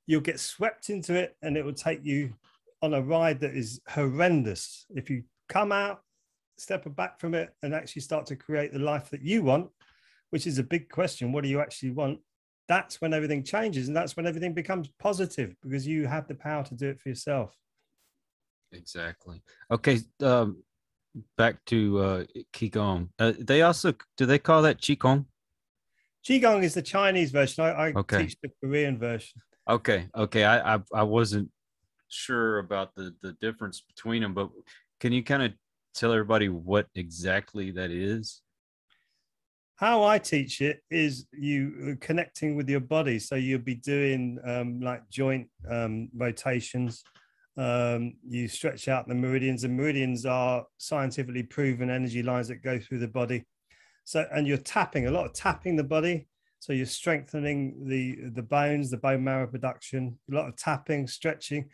Speaker 4: you'll get swept into it, and it will take you on a ride that is horrendous. If you come out, step back from it, and actually start to create the life that you want, which is a big question. What do you actually want? That's when everything changes, and that's when everything becomes positive, because you have the power to do it for yourself.
Speaker 3: Exactly. Okay. Back to Ki Gong. Do they call that Qi Gong?
Speaker 4: Qi Gong is the Chinese version. I
Speaker 3: Okay.
Speaker 4: teach the Korean version.
Speaker 3: Okay. I wasn't sure about the difference between them, but can you kind of tell everybody what exactly that is?
Speaker 4: How I teach it is you connecting with your body. So you'll be doing like joint rotations. You stretch out the meridians, and meridians are scientifically proven energy lines that go through the body. So, and you're tapping, a lot of tapping the body. So you're strengthening the bones, the bone marrow production, a lot of tapping, stretching,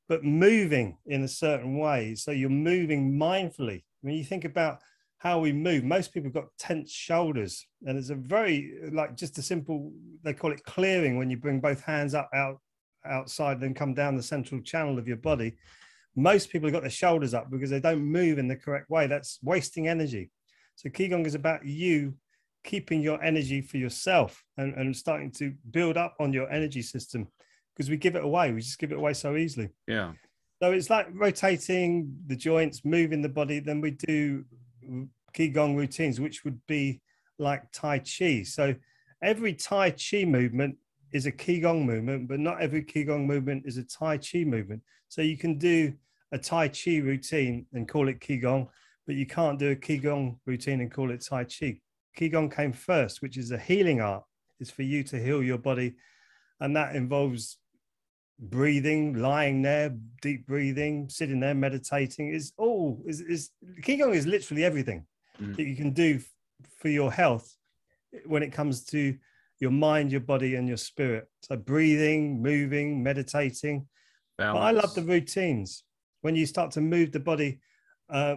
Speaker 4: but moving in a certain way. So you're moving mindfully. When you think about how we move, most people have got tense shoulders, and it's a very, like, just a simple, they call it clearing, when you bring both hands outside and come down the central channel of your body. Most people have got their shoulders up because they don't move in the correct way. That's wasting energy. So Qigong is about you keeping your energy for yourself and starting to build up on your energy system, because we give it away. We just give it away so easily.
Speaker 3: Yeah.
Speaker 4: So it's like rotating the joints, moving the body. Then we do Qigong routines, which would be like Tai Chi. So every Tai Chi movement is a Qigong movement, but not every Qigong movement is a Tai Chi movement. So you can do a Tai Chi routine and call it Qigong, but you can't do a Qigong routine and call it Tai Chi. Qigong came first, which is a healing art. It's for you to heal your body. And that involves breathing, lying there, deep breathing, sitting there, meditating. Qigong is literally everything that you can do for your health when it comes to your mind, your body, and your spirit. So breathing, moving, meditating. Balance. But I love the routines when you start to move the body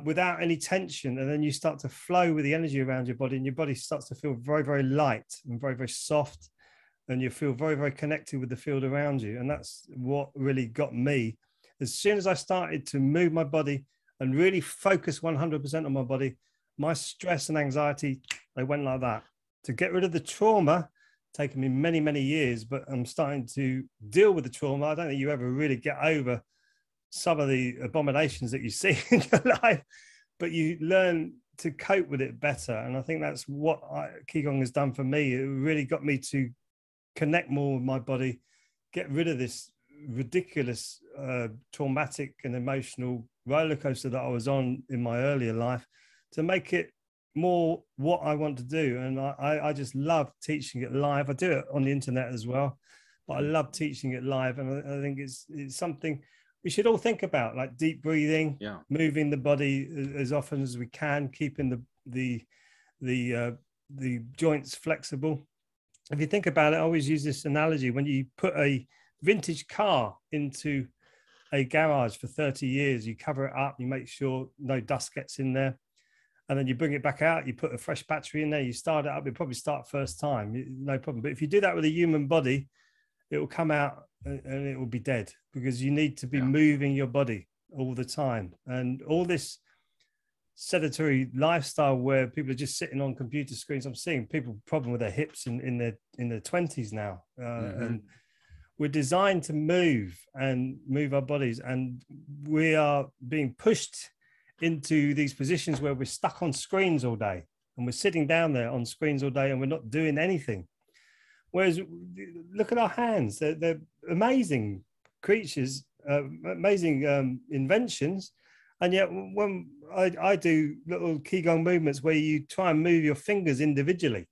Speaker 4: without any tension, and then you start to flow with the energy around your body, and your body starts to feel very, very light and very, very soft, and you feel very, very connected with the field around you. And that's what really got me. As soon as I started to move my body and really focus 100% on my body, my stress and anxiety, they went like that. To get rid of the trauma, taken me many, many years, but I'm starting to deal with the trauma. I don't think you ever really get over some of the abominations that you see in your life, but you learn to cope with it better. And I think that's what Qigong has done for me. It really got me to connect more with my body, get rid of this ridiculous traumatic and emotional roller coaster that I was on in my earlier life, to make it more what I want to do. And I just love teaching it live. I do it on the internet as well, but I love teaching it live. And I think it's something we should all think about, like deep breathing, moving the body as often as we can, keeping the joints flexible. If you think about it, I always use this analogy. When you put a vintage car into a garage for 30 years, you cover it up, you make sure no dust gets in there, and then you bring it back out, you put a fresh battery in there, you start it up, it'll probably start first time, no problem. But if you do that with a human body, it will come out and it will be dead, because you need to be moving your body all the time. And all this sedentary lifestyle where people are just sitting on computer screens, I'm seeing people problem with their hips in their 20s now. And we're designed to move our bodies, and we are being pushed into these positions where we're stuck on screens all day, and we're sitting down there on screens all day and we're not doing anything. Whereas look at our hands, they're amazing creatures, amazing inventions. And yet when I do little Qigong movements where you try and move your fingers individually,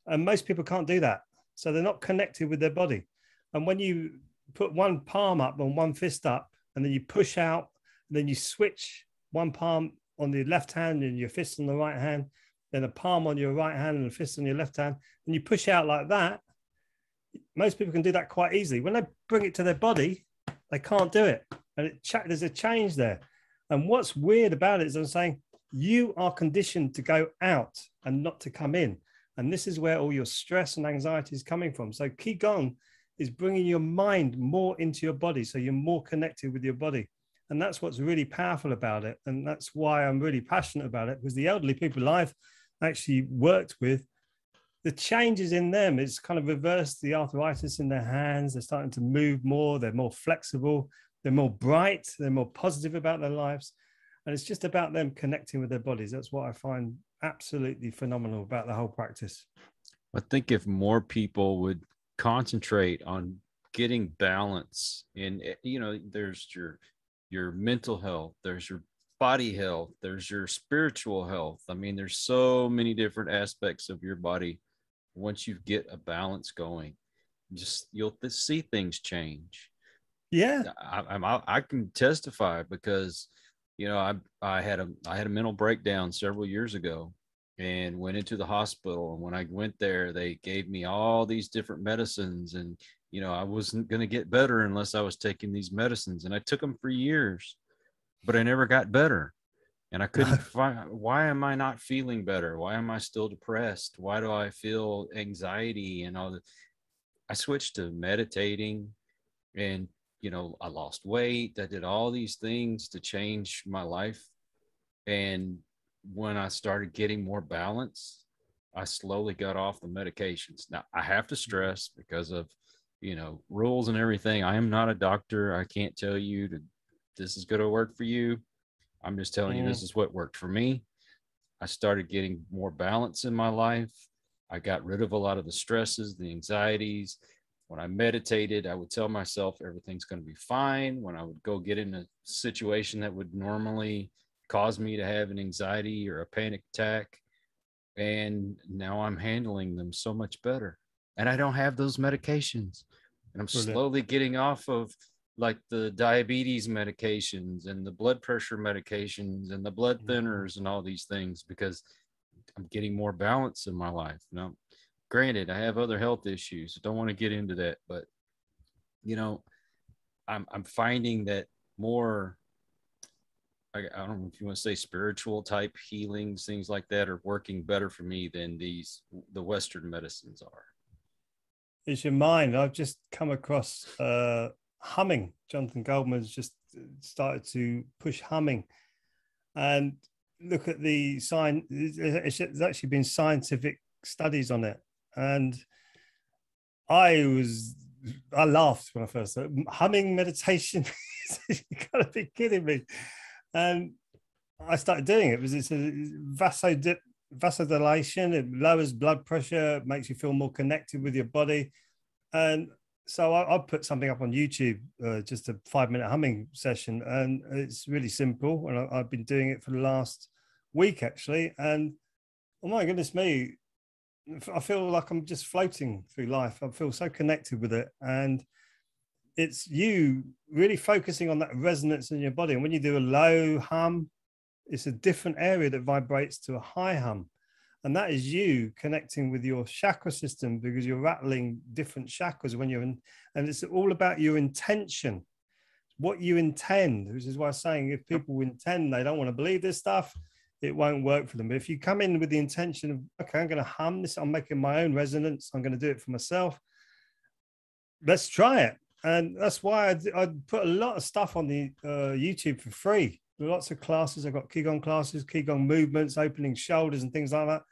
Speaker 4: and most people can't do that. So they're not connected with their body. And when you put one palm up and one fist up, and then you push out, and then you switch one palm on the left hand and your fist on the right hand, then a palm on your right hand and a fist on your left hand, and you push out like that, most people can do that quite easily. When they bring it to their body, they can't do it. And there's a change there. And what's weird about it is I'm saying, you are conditioned to go out and not to come in. And this is where all your stress and anxiety is coming from. So Qigong is bringing your mind more into your body, so you're more connected with your body. And that's what's really powerful about it. And that's why I'm really passionate about it, because the elderly people I've actually worked with, the changes in them, it's kind of reversed the arthritis in their hands. They're starting to move more. They're more flexible. They're more bright. They're more positive about their lives. And it's just about them connecting with their bodies. That's what I find absolutely phenomenal about the whole practice.
Speaker 3: I think if more people would concentrate on getting balance in, there's your mental health, there's your body health, there's your spiritual health. I mean, there's so many different aspects of your body. Once you get a balance going, you'll see things change.
Speaker 4: Yeah,
Speaker 3: I can testify because, I had a mental breakdown several years ago and went into the hospital. And when I went there, they gave me all these different medicines, and I wasn't going to get better unless I was taking these medicines. And I took them for years, but I never got better. And I couldn't find, why am I not feeling better? Why am I still depressed? Why do I feel anxiety and all that? I switched to meditating, and, I lost weight. I did all these things to change my life. And when I started getting more balance, I slowly got off the medications. Now, I have to stress, because of, rules and everything, I am not a doctor. I can't tell you this is going to work for you. I'm just telling you, this is what worked for me. I started getting more balance in my life. I got rid of a lot of the stresses, the anxieties. When I meditated, I would tell myself everything's going to be fine. When I would go get in a situation that would normally cause me to have an anxiety or a panic attack, and now I'm handling them so much better. And I don't have those medications. And I'm slowly getting off of, like, the diabetes medications and the blood pressure medications and the blood thinners and all these things, because I'm getting more balance in my life. Now, granted, I have other health issues. Don't want to get into that, but I'm finding that more, I don't know if you want to say spiritual type healings, things like that, are working better for me than the Western medicines are.
Speaker 4: It's your mind. I've just come across humming. Jonathan Goldman's just started to push humming, and look at the sign. There's actually been scientific studies on it, and I laughed when I first said humming meditation. You gotta be kidding me. And I started doing it. It's a vasodilation. It lowers blood pressure, makes you feel more connected with your body. And so I put something up on YouTube, just a 5-minute humming session, and it's really simple. And I've been doing it for the last week, actually. And oh my goodness me, I feel like I'm just floating through life. I feel so connected with it. And it's you really focusing on that resonance in your body. And when you do a low hum, it's a different area that vibrates to a high hum. And that is you connecting with your chakra system, because you're rattling different chakras when you're in. And it's all about your intention, what you intend, which is why I'm saying, if people intend, they don't want to believe this stuff, it won't work for them. But if you come in with the intention of, okay, I'm going to hum this, I'm making my own resonance, I'm going to do it for myself, let's try it. And that's why I put a lot of stuff on the YouTube for free. Lots of classes. I've got Ki Gong classes, Ki Gong movements, opening shoulders and things like that,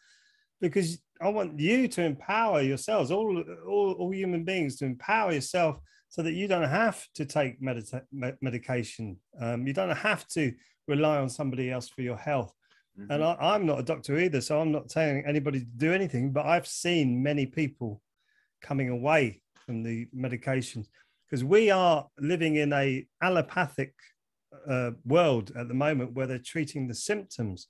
Speaker 4: because I want you to empower yourselves, all human beings, to empower yourself so that you don't have to take medication. You don't have to rely on somebody else for your health. Mm-hmm. And I'm not a doctor either, so I'm not telling anybody to do anything, but I've seen many people coming away from the medications, because we are living in a allopathic world at the moment, where they're treating the symptoms,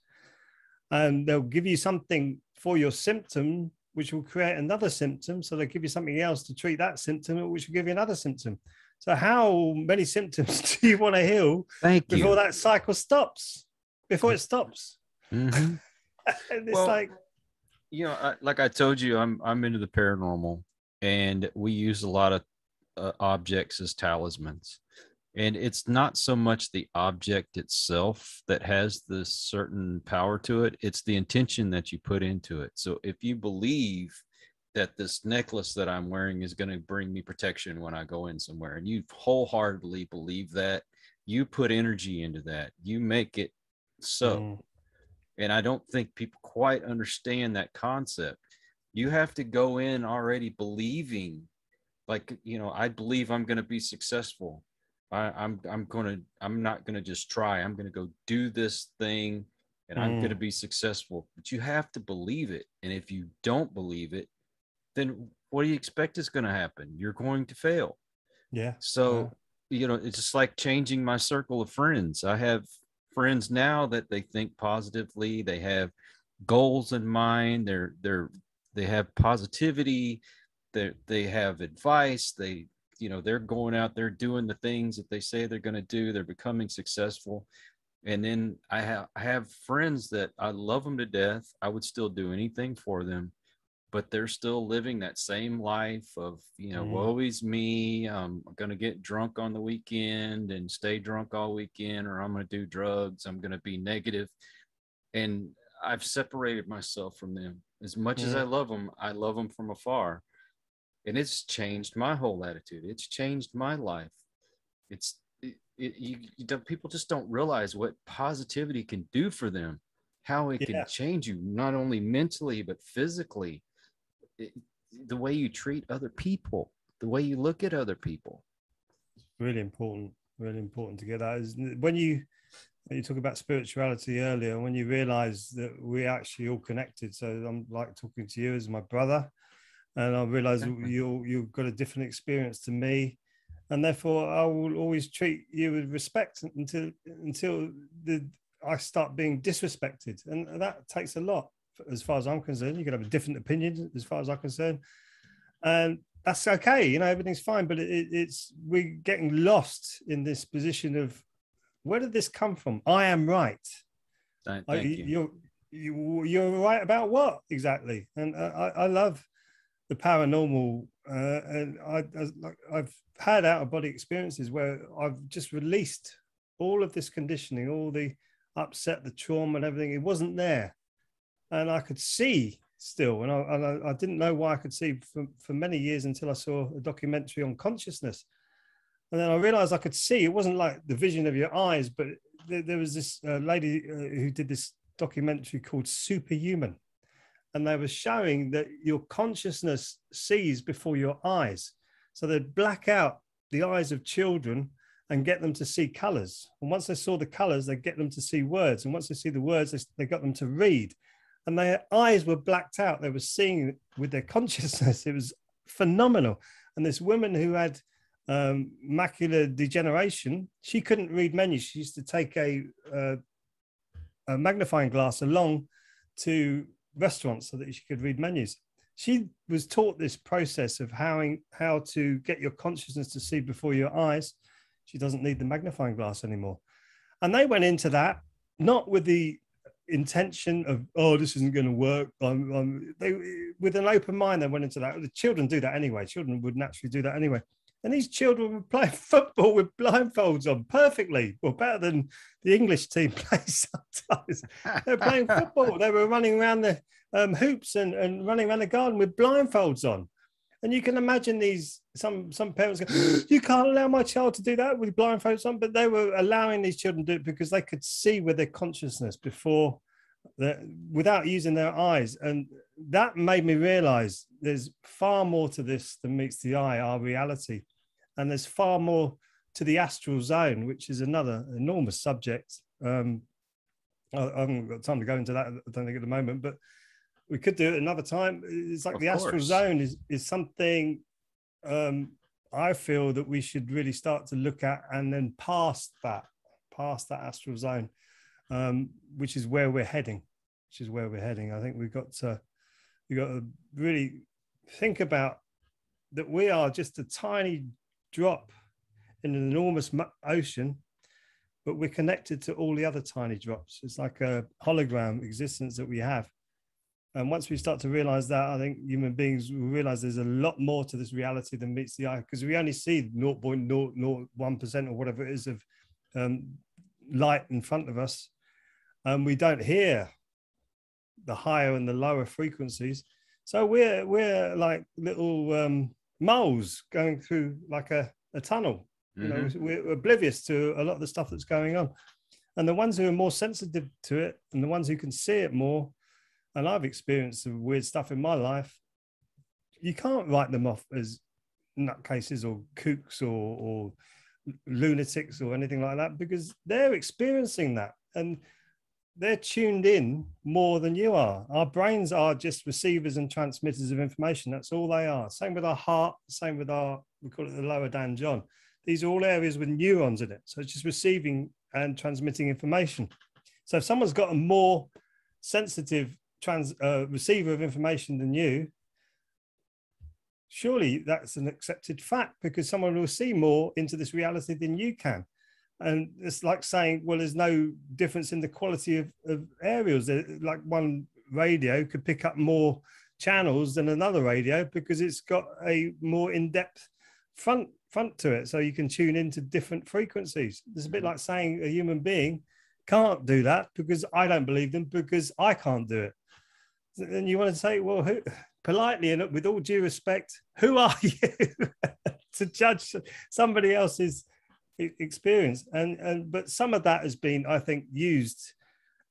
Speaker 4: and they'll give you something for your symptom, which will create another symptom. So they'll give you something else to treat that symptom, which will give you another symptom. So how many symptoms do you want to heal before that cycle stops? Before it stops?
Speaker 3: Mm-hmm.
Speaker 4: And it's like
Speaker 3: I told you, I'm into the paranormal, and we use a lot of objects as talismans. And it's not so much the object itself that has this certain power to it. It's the intention that you put into it. So if you believe that this necklace that I'm wearing is going to bring me protection when I go in somewhere, and you wholeheartedly believe that, you put energy into that, you make it so. And I don't think people quite understand that concept. You have to go in already believing, like, I believe I'm going to be successful. I'm not going to just try. I'm going to go do this thing and I'm going to be successful. But you have to believe it. And if you don't believe it, then what do you expect is going to happen? You're going to fail.
Speaker 4: Yeah.
Speaker 3: So, it's just like changing my circle of friends. I have friends now that they think positively. They have goals in mind. They have positivity. They have advice. They're going out there doing the things that they say they're going to do. They're becoming successful. And then I have friends that I love them to death. I would still do anything for them, but they're still living that same life of, woe is me. I'm going to get drunk on the weekend and stay drunk all weekend, or I'm going to do drugs. I'm going to be negative. And I've separated myself from them. As much as I love them from afar. And it's changed my whole attitude. It's changed my life. People just don't realize what positivity can do for them, how it can change you, not only mentally, but physically. The way you treat other people, the way you look at other people.
Speaker 4: Really important to get that. Is when you talk about spirituality earlier, when you realize that we're actually all connected. So I'm like talking to you as my brother, and I realize you've got a different experience to me, and therefore I will always treat you with respect until I start being disrespected, and that takes a lot. As far as I'm concerned, you can have a different opinion as far as I'm concerned, and that's okay. Everything's fine, but we're getting lost in this position of, where did this come from? I am right.
Speaker 3: Thank you.
Speaker 4: You're right about what exactly? And I love the paranormal, and I've had out of body experiences where I've just released all of this conditioning, all the upset, the trauma, and everything. It wasn't there. And I could see still, and I didn't know why I could see for many years until I saw a documentary on consciousness. And then I realized I could see. It wasn't like the vision of your eyes, but there was this lady who did this documentary called Superhuman. And they were showing that your consciousness sees before your eyes. So they'd black out the eyes of children and get them to see colors. And once they saw the colors, they get them to see words. And once they see the words, they got them to read. And their eyes were blacked out. They were seeing with their consciousness. It was phenomenal. And this woman who had macular degeneration, she couldn't read menus. She used to take a magnifying glass along to restaurants so that she could read menus. She was taught this process of how to get your consciousness to see before your eyes. She doesn't need the magnifying glass anymore. And they went into that, not with the intention of, oh, this isn't going to work. With an open mind, they went into that. The children do that anyway. Children would naturally do that anyway. And these children were playing football with blindfolds on perfectly, well, better than the English team plays sometimes. They were playing football. They were running around the hoops and running around the garden with blindfolds on. And you can imagine some parents go, you can't allow my child to do that with blindfolds on, but they were allowing these children to do it because they could see with their consciousness without using their eyes. And that made me realize there's far more to this than meets the eye, our reality. And there's far more to the astral zone, which is another enormous subject. I haven't got time to go into that, I don't think, at the moment, but we could do it another time. It's like the astral zone is something I feel that we should really start to look at, and then past that astral zone, which is where we're heading. I think we've got to really think about that. We are just a tiny drop in an enormous ocean, but we're connected to all the other tiny drops. It's like a hologram existence that we have. And once we start to realize that, I think human beings will realize there's a lot more to this reality than meets the eye, because we only see 0.001% or whatever it is of light in front of us. And we don't hear the higher and the lower frequencies. So we're like little moles going through like a tunnel. You know, we're oblivious to a lot of the stuff that's going on. And the ones who are more sensitive to it, and the ones who can see it more, And I've experienced some weird stuff in my life. You can't write them off as nutcases or kooks or lunatics or anything like that, because they're experiencing that and they're tuned in more than you are. Our brains are just receivers and transmitters of information. That's all they are. Same with our heart, same with we call it the lower Dan John. These are all areas with neurons in it. So it's just receiving and transmitting information. So if someone's got a more sensitive receiver of information than you, surely that's an accepted fact, because someone will see more into this reality than you can. And it's like saying, well, there's no difference in the quality of aerials. Like one radio could pick up more channels than another radio because it's got a more in-depth front to it. So you can tune into different frequencies. It's a bit like saying a human being can't do that because I don't believe them, because I can't do it. And you want to say, well, politely and with all due respect, who are you to judge somebody else's experience? But some of that has been, I think, used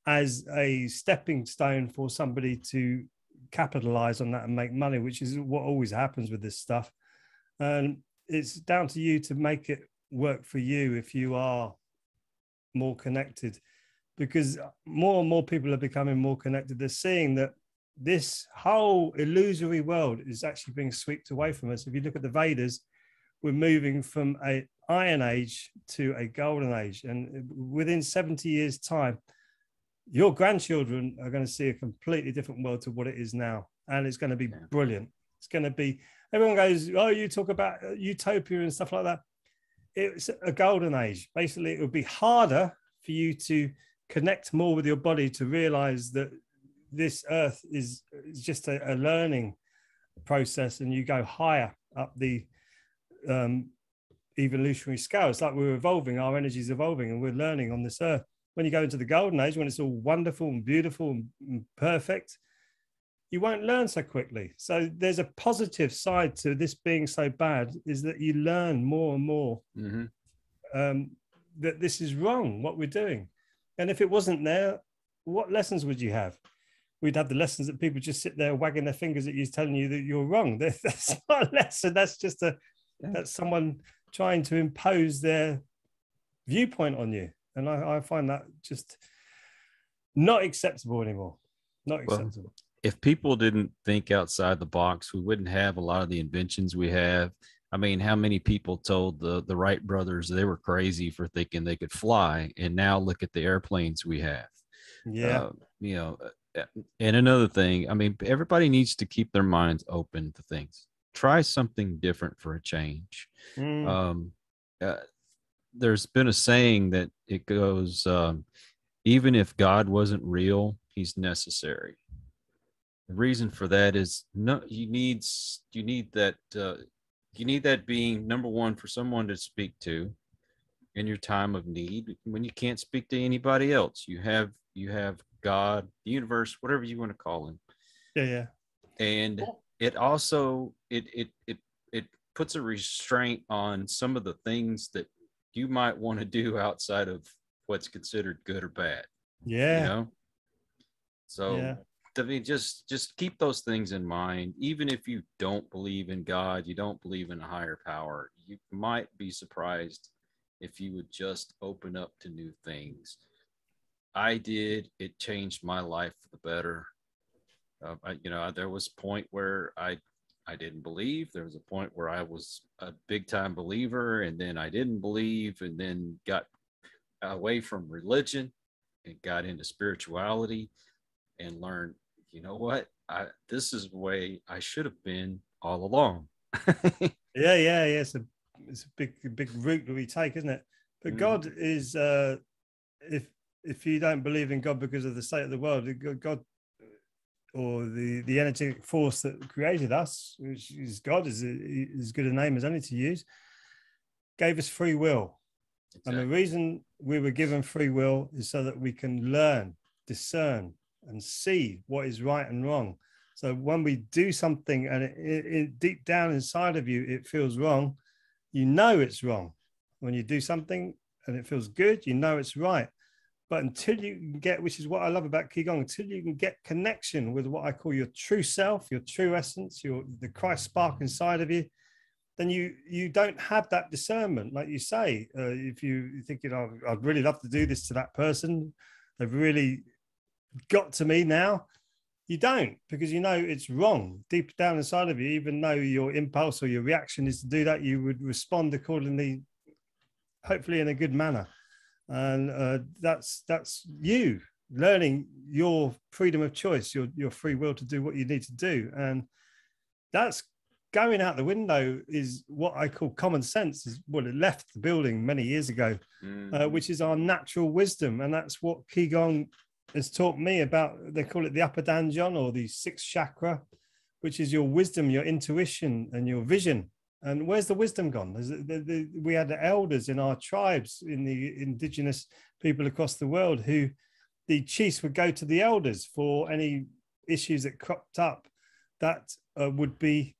Speaker 4: as a stepping stone for somebody to capitalize on that and make money, which is what always happens with this stuff. And it's down to you to make it work for you if you are more connected, because more and more people are becoming more connected. They're seeing that this whole illusory world is actually being swept away from us. If you look at the Vedas, we're moving from an iron age to a golden age. And within 70 years' time, your grandchildren are going to see a completely different world to what it is now. And it's going to be brilliant. It's going to be, everyone goes, oh, you talk about utopia and stuff like that. It's a golden age. Basically, it would be harder for you to connect more with your body to realize that this earth is just a learning process, and you go higher up the evolutionary scale. It's like we're evolving, our energy is evolving, and we're learning on this earth. When you go into the golden age, when it's all wonderful and beautiful and perfect, you won't learn so quickly. So there's a positive side to this being so bad, is that you learn more and more that this is wrong, what we're doing. And if it wasn't there, what lessons would you have? We'd have the lessons that people just sit there wagging their fingers at you, telling you that you're wrong. That's not a lesson. That's just that's someone trying to impose their viewpoint on you. And I find that just not acceptable anymore. Not acceptable.
Speaker 3: Well, if people didn't think outside the box, we wouldn't have a lot of the inventions we have. I mean, how many people told the Wright brothers they were crazy for thinking they could fly? And now look at the airplanes we have.
Speaker 4: Yeah.
Speaker 3: And another thing, I mean, everybody needs to keep their minds open to things. Try something different for a change. There's been a saying that it goes, even if God wasn't real, he's necessary. The reason for that is you need that being, number one, for someone to speak to in your time of need. When you can't speak to anybody else, you have God, the universe, whatever you want to call him.
Speaker 4: Yeah.
Speaker 3: And it also it puts a restraint on some of the things that you might want to do outside of what's considered good or bad.
Speaker 4: Yeah.
Speaker 3: So I mean, just keep those things in mind. Even if you don't believe in God, you don't believe in a higher power, you might be surprised if you would just open up to new things. I did. It changed my life for the better. There was a point where I didn't believe. There was a point where I was a big time believer, and then I didn't believe, and then got away from religion and got into spirituality and learned, you know what? This is the way I should have been all along.
Speaker 4: Yeah. It's a big route that we take, isn't it? But God is, if you don't believe in God because of the state of the world, God or the energetic force that created us, which is God, is as good a name as any to use, gave us free will. Exactly. And the reason we were given free will is so that we can learn, discern, and see what is right and wrong. So when we do something and it deep down inside of you, it feels wrong, you know it's wrong. When you do something and it feels good, you know it's right. But until you can get, which is what I love about Ki Gong, until you can get connection with what I call your true self, your true essence, the Christ spark inside of you, then you don't have that discernment. Like you say, if you think, I'd really love to do this to that person, they've really got to me now. You don't, because you know it's wrong deep down inside of you. Even though your impulse or your reaction is to do that, you would respond accordingly, hopefully in a good manner. And that's you learning your freedom of choice, your free will to do what you need to do. And that's going out the window is what I call common sense. Is well, it left the building many years ago, which is our natural wisdom. And that's what Ki Gong has taught me about. They call it the upper danjon, or the sixth chakra, which is your wisdom, your intuition, and your vision. And where's the wisdom gone? We had the elders in our tribes, in the indigenous people across the world, who the chiefs would go to the elders for any issues that cropped up that would be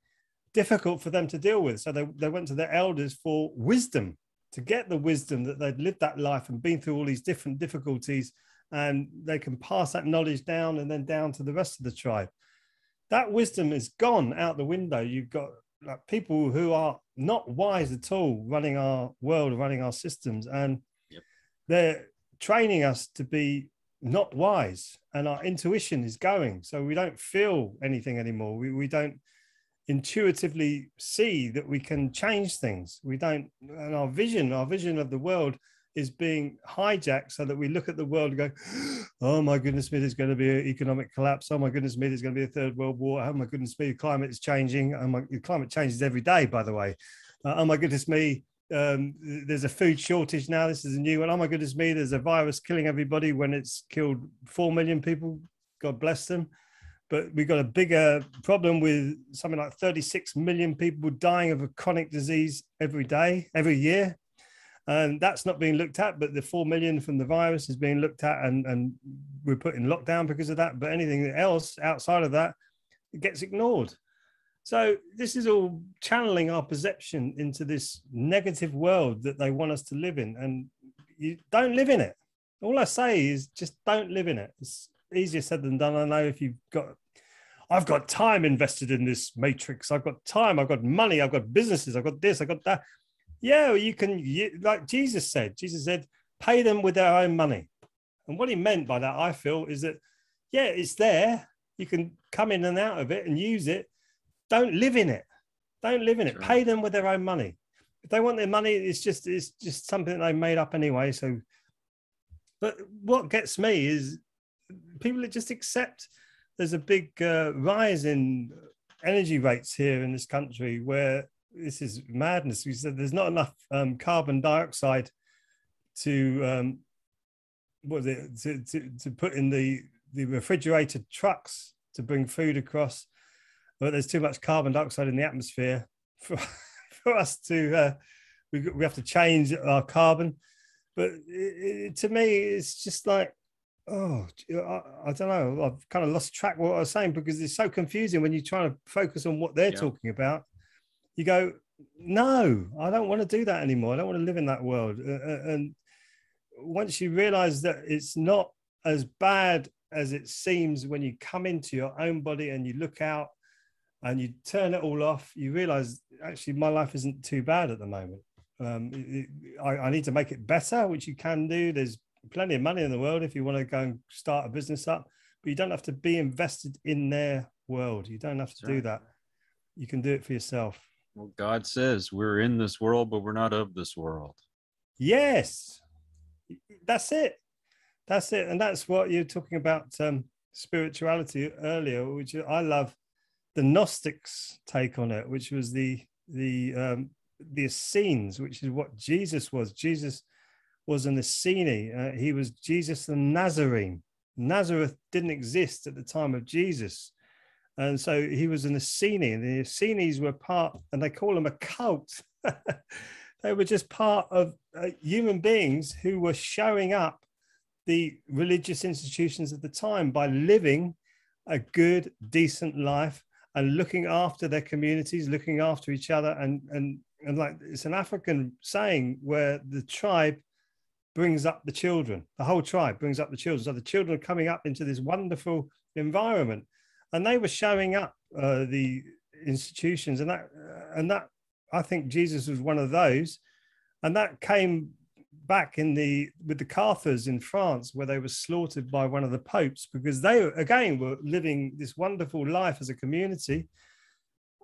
Speaker 4: difficult for them to deal with. So they went to their elders for wisdom, to get the wisdom that they'd lived that life and been through all these different difficulties, and they can pass that knowledge down and then down to the rest of the tribe. That wisdom is gone out the window. You've got like people who are not wise at all running our world, running our systems, and they're training us to be not wise, and our intuition is going, so we don't feel anything anymore. We don't intuitively see that we can change things. We don't, and our vision of the world is being hijacked, so that we look at the world and go, oh my goodness me, there's going to be an economic collapse. Oh my goodness me, there's going to be a third world war. Oh my goodness me, the climate is changing. The climate changes every day, by the way. Oh my goodness me, there's a food shortage now. This is a new one. Oh my goodness me, there's a virus killing everybody when it's killed 4 million people. God bless them. But we've got a bigger problem with something like 36 million people dying of a chronic disease every year. And that's not being looked at, but the 4 million from the virus is being looked at, and we're put in lockdown because of that. But anything else outside of that, it gets ignored. So this is all channeling our perception into this negative world that they want us to live in. And you don't live in it. All I say is just don't live in it. It's easier said than done. I know I've got time invested in this matrix. I've got time, I've got money, I've got businesses, I've got this, I've got that. Yeah, like Jesus said, pay them with their own money. And what he meant by that, I feel, is that, yeah, it's there. You can come in and out of it and use it. Don't live in it. Don't live in it. Pay them with their own money. If they want their money, it's just something that they made up anyway. So, but what gets me is people that just accept there's a big rise in energy rates here in this country, where this is madness. We said there's not enough carbon dioxide to put in the refrigerated trucks to bring food across, but there's too much carbon dioxide in the atmosphere for us to we have to change our carbon. But to me, it's just like, oh, I don't know. I've kind of lost track of what I was saying, because it's so confusing when you're trying to focus on what they're talking about. You go, no, I don't want to do that anymore. I don't want to live in that world. And once you realize that it's not as bad as it seems when you come into your own body and you look out and you turn it all off, you realize, actually, my life isn't too bad at the moment. I need to make it better, which you can do. There's plenty of money in the world if you want to go and start a business up, but you don't have to be invested in their world. You don't have to do that. You can do it for yourself.
Speaker 3: Well, God says we're in this world, but we're not of this world.
Speaker 4: Yes, that's it. That's it. And that's what you're talking about, spirituality earlier, which I love the Gnostics' take on it, which was the Essenes, which is what Jesus was. Jesus was an Essene. He was Jesus the Nazarene. Nazareth didn't exist at the time of Jesus. And so he was an Essene, and the Essenes were part, and they call them a cult. They were just part of human beings who were showing up the religious institutions of the time by living a good, decent life and looking after their communities, looking after each other. And like, it's an African saying where the tribe brings up the children. The whole tribe brings up the children. So the children are coming up into this wonderful environment, and they were showing up the institutions, and that I think Jesus was one of those, and that came back with the Cathars in France, where they were slaughtered by one of the popes because they again were living this wonderful life as a community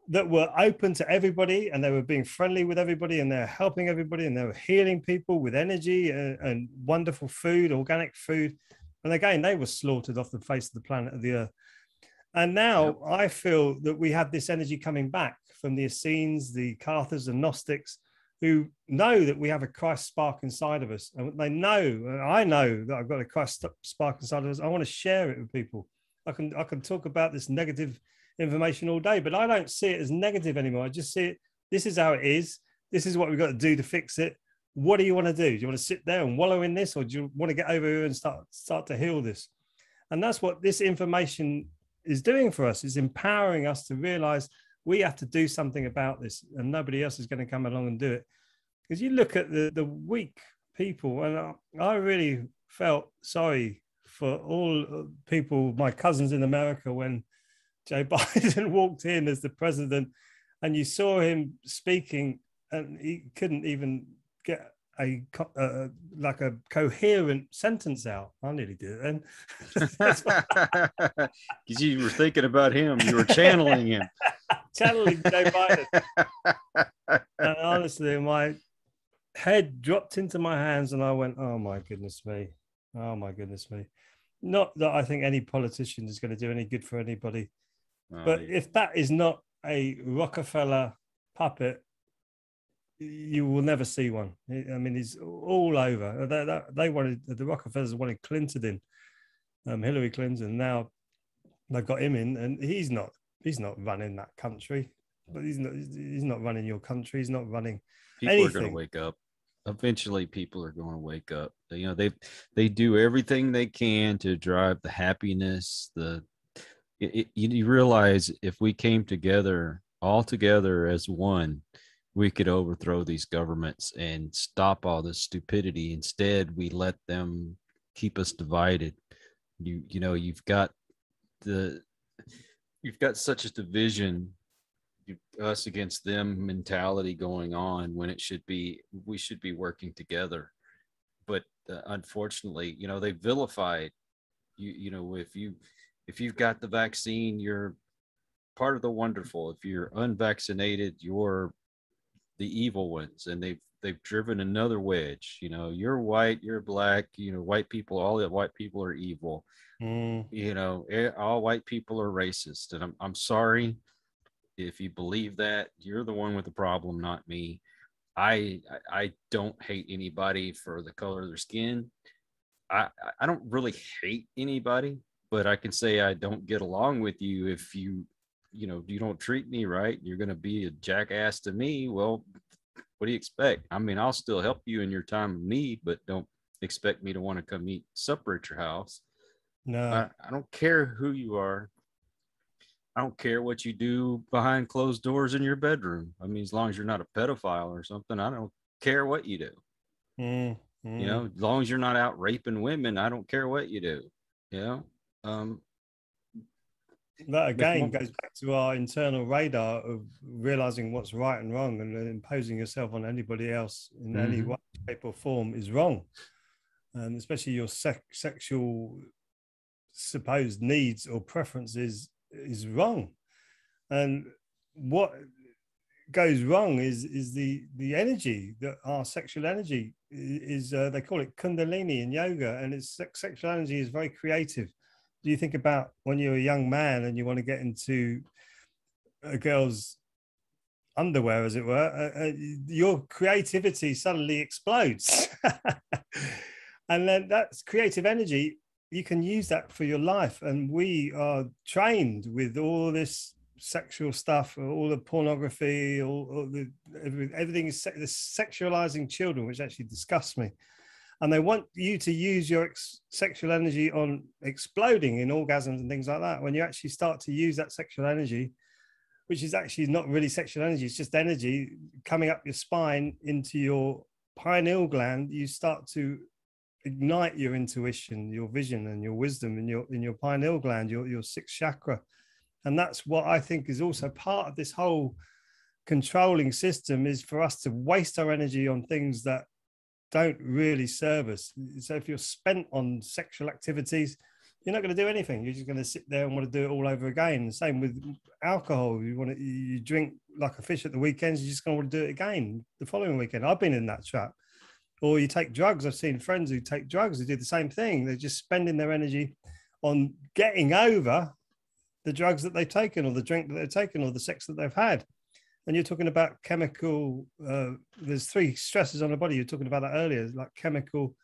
Speaker 4: that were open to everybody, and they were being friendly with everybody, and they're helping everybody, and they were healing people with energy and wonderful food, organic food. And again, they were slaughtered off the face of the planet of the earth. And now I feel that we have this energy coming back from the Essenes, the Cathars, and Gnostics, who know that we have a Christ spark inside of us. And they know, and I know that I've got a Christ spark inside of us. I want to share it with people. I can talk about this negative information all day, but I don't see it as negative anymore. I just see it, this is how it is. This is what we've got to do to fix it. What do you want to do? Do you want to sit there and wallow in this, or do you want to get over here and start to heal this? And that's what this information is doing for us, is empowering us to realize we have to do something about this, and nobody else is going to come along and do it. Because you look at the weak people, and I really felt sorry for all people, my cousins in America, when Joe Biden walked in as the president, and you saw him speaking, and he couldn't even get a coherent sentence out. I nearly did it then.
Speaker 3: Because you were thinking about him, you were channeling him.
Speaker 4: Channeling Joe Biden. And honestly, my head dropped into my hands, and I went, oh my goodness me. Oh my goodness me. Not that I think any politician is going to do any good for anybody. But if that is not a Rockefeller puppet, you will never see one. I mean, he's all over. They wanted, the Rockefellers wanted Clinton in, Hillary Clinton. Now they've got him in, and he's not running that country. But he's not running your country. He's not running
Speaker 3: people
Speaker 4: anything.
Speaker 3: Are going to wake up. Eventually, people are going to wake up. You know, they do everything they can to drive the happiness, you realize if we came together, all together as one, we could overthrow these governments and stop all this stupidity. Instead, we let them keep us divided. You know, you've got such a division, us against them mentality going on, when we should be working together. But unfortunately, you know, they vilified you know, if you've got the vaccine, you're part of the wonderful. If you're unvaccinated, you're the evil ones. And they've driven another wedge. You know, you're white, you're black, you know, white people, all the white people are evil. You know, all white people are racist. And I'm sorry if you believe that. You're the one with the problem, not me. I don't hate anybody for the color of their skin. I don't really hate anybody, but I can say I don't get along with you if you don't treat me right. You're going to be a jackass to me. Well, what do you expect? I mean, I'll still help you in your time of need, but don't expect me to want to come eat supper at your house.
Speaker 4: No,
Speaker 3: I don't care who you are. I don't care what you do behind closed doors in your bedroom. I mean, as long as you're not a pedophile or something, I don't care what you do. You know, as long as you're not out raping women, I don't care what you do. You know,
Speaker 4: that again goes back to our internal radar of realizing what's right and wrong, and then imposing yourself on anybody else in any way, shape, or form is wrong. And especially your sexual supposed needs or preferences is wrong. And what goes wrong is the energy, that our sexual energy is they call it Kundalini in yoga, and its sexual energy is very creative. Do you think about when you're a young man and you want to get into a girl's underwear, as it were, your creativity suddenly explodes. And then that's creative energy. You can use that for your life. And we are trained with all this sexual stuff, all the pornography, everything is the sexualizing children, which actually disgusts me. And they want you to use your sexual energy on exploding in orgasms and things like that. When you actually start to use that sexual energy, which is actually not really sexual energy, it's just energy coming up your spine into your pineal gland, you start to ignite your intuition, your vision, and your wisdom in your pineal gland, your sixth chakra. And that's what I think is also part of this whole controlling system, is for us to waste our energy on things that don't really serve us. So if you're spent on sexual activities, you're not going to do anything. You're just going to sit there and want to do it all over again. The same with alcohol. You drink like a fish at the weekends, you're just going to want to do it again the following weekend. I've been in that trap. Or you take drugs. I've seen friends who take drugs who do the same thing. They're just spending their energy on getting over the drugs that they've taken, or the drink that they've taken, or the sex that they've had. And you're talking about chemical, there's 3 stresses on the body. You're talking about that earlier, like chemical,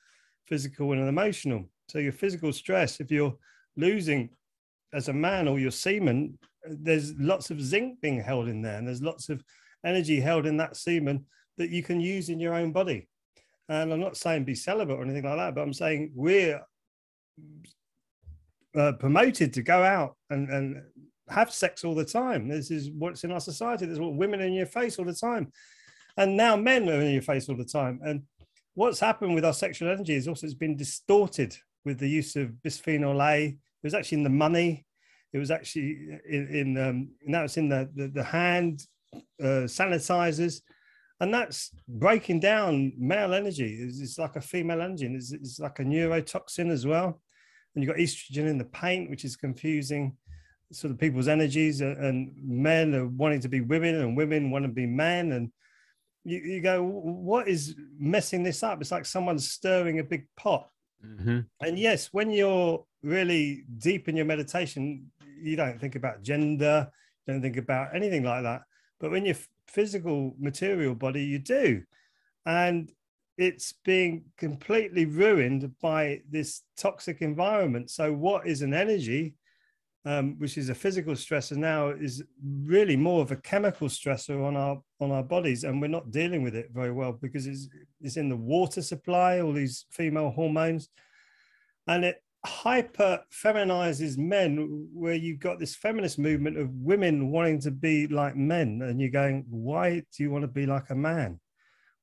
Speaker 4: physical, and emotional. So your physical stress, if you're losing as a man all your semen, there's lots of zinc being held in there, and there's lots of energy held in that semen that you can use in your own body. And I'm not saying be celibate or anything like that, but I'm saying we're promoted to go out and have sex all the time. This is what's in our society. There's what women in your face all the time. And now men are in your face all the time. And what's happened with our sexual energy is also it's been distorted with the use of bisphenol A. It was actually in the money. It was actually now it's in the hand sanitizers. And that's breaking down male energy. It's like a female energy. And it's like a neurotoxin as well. And you've got estrogen in the paint, which is confusing sort of people's energies. And men are wanting to be women, and women want to be men. And you go, what is messing this up? It's like someone's stirring a big pot. Mm-hmm. And yes, when you're really deep in your meditation, you don't think about gender, you don't think about anything like that. But when you're physical material body, you do. And it's being completely ruined by this toxic environment. So what is an energy, which is a physical stressor, now is really more of a chemical stressor on our bodies, and we're not dealing with it very well because it's in the water supply, all these female hormones, and it hyper feminizes men, where you've got this feminist movement of women wanting to be like men, and you're going, why do you want to be like a man?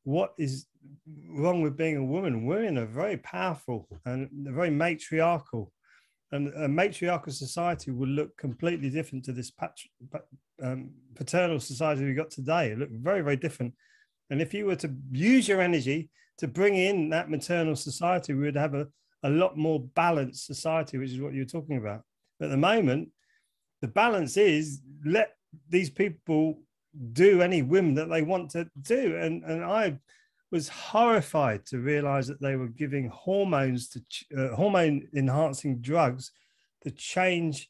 Speaker 4: What is wrong with being a woman? Women are very powerful and they're very matriarchal, and a matriarchal society will look completely different to this paternal society we got today. It look very, very different. And if you were to use your energy to bring in that maternal society, we would have a lot more balanced society, which is what you're talking about. At the moment, the balance is let these people do any whim that they want to do. And I was horrified to realize that they were giving hormones to hormone enhancing drugs to change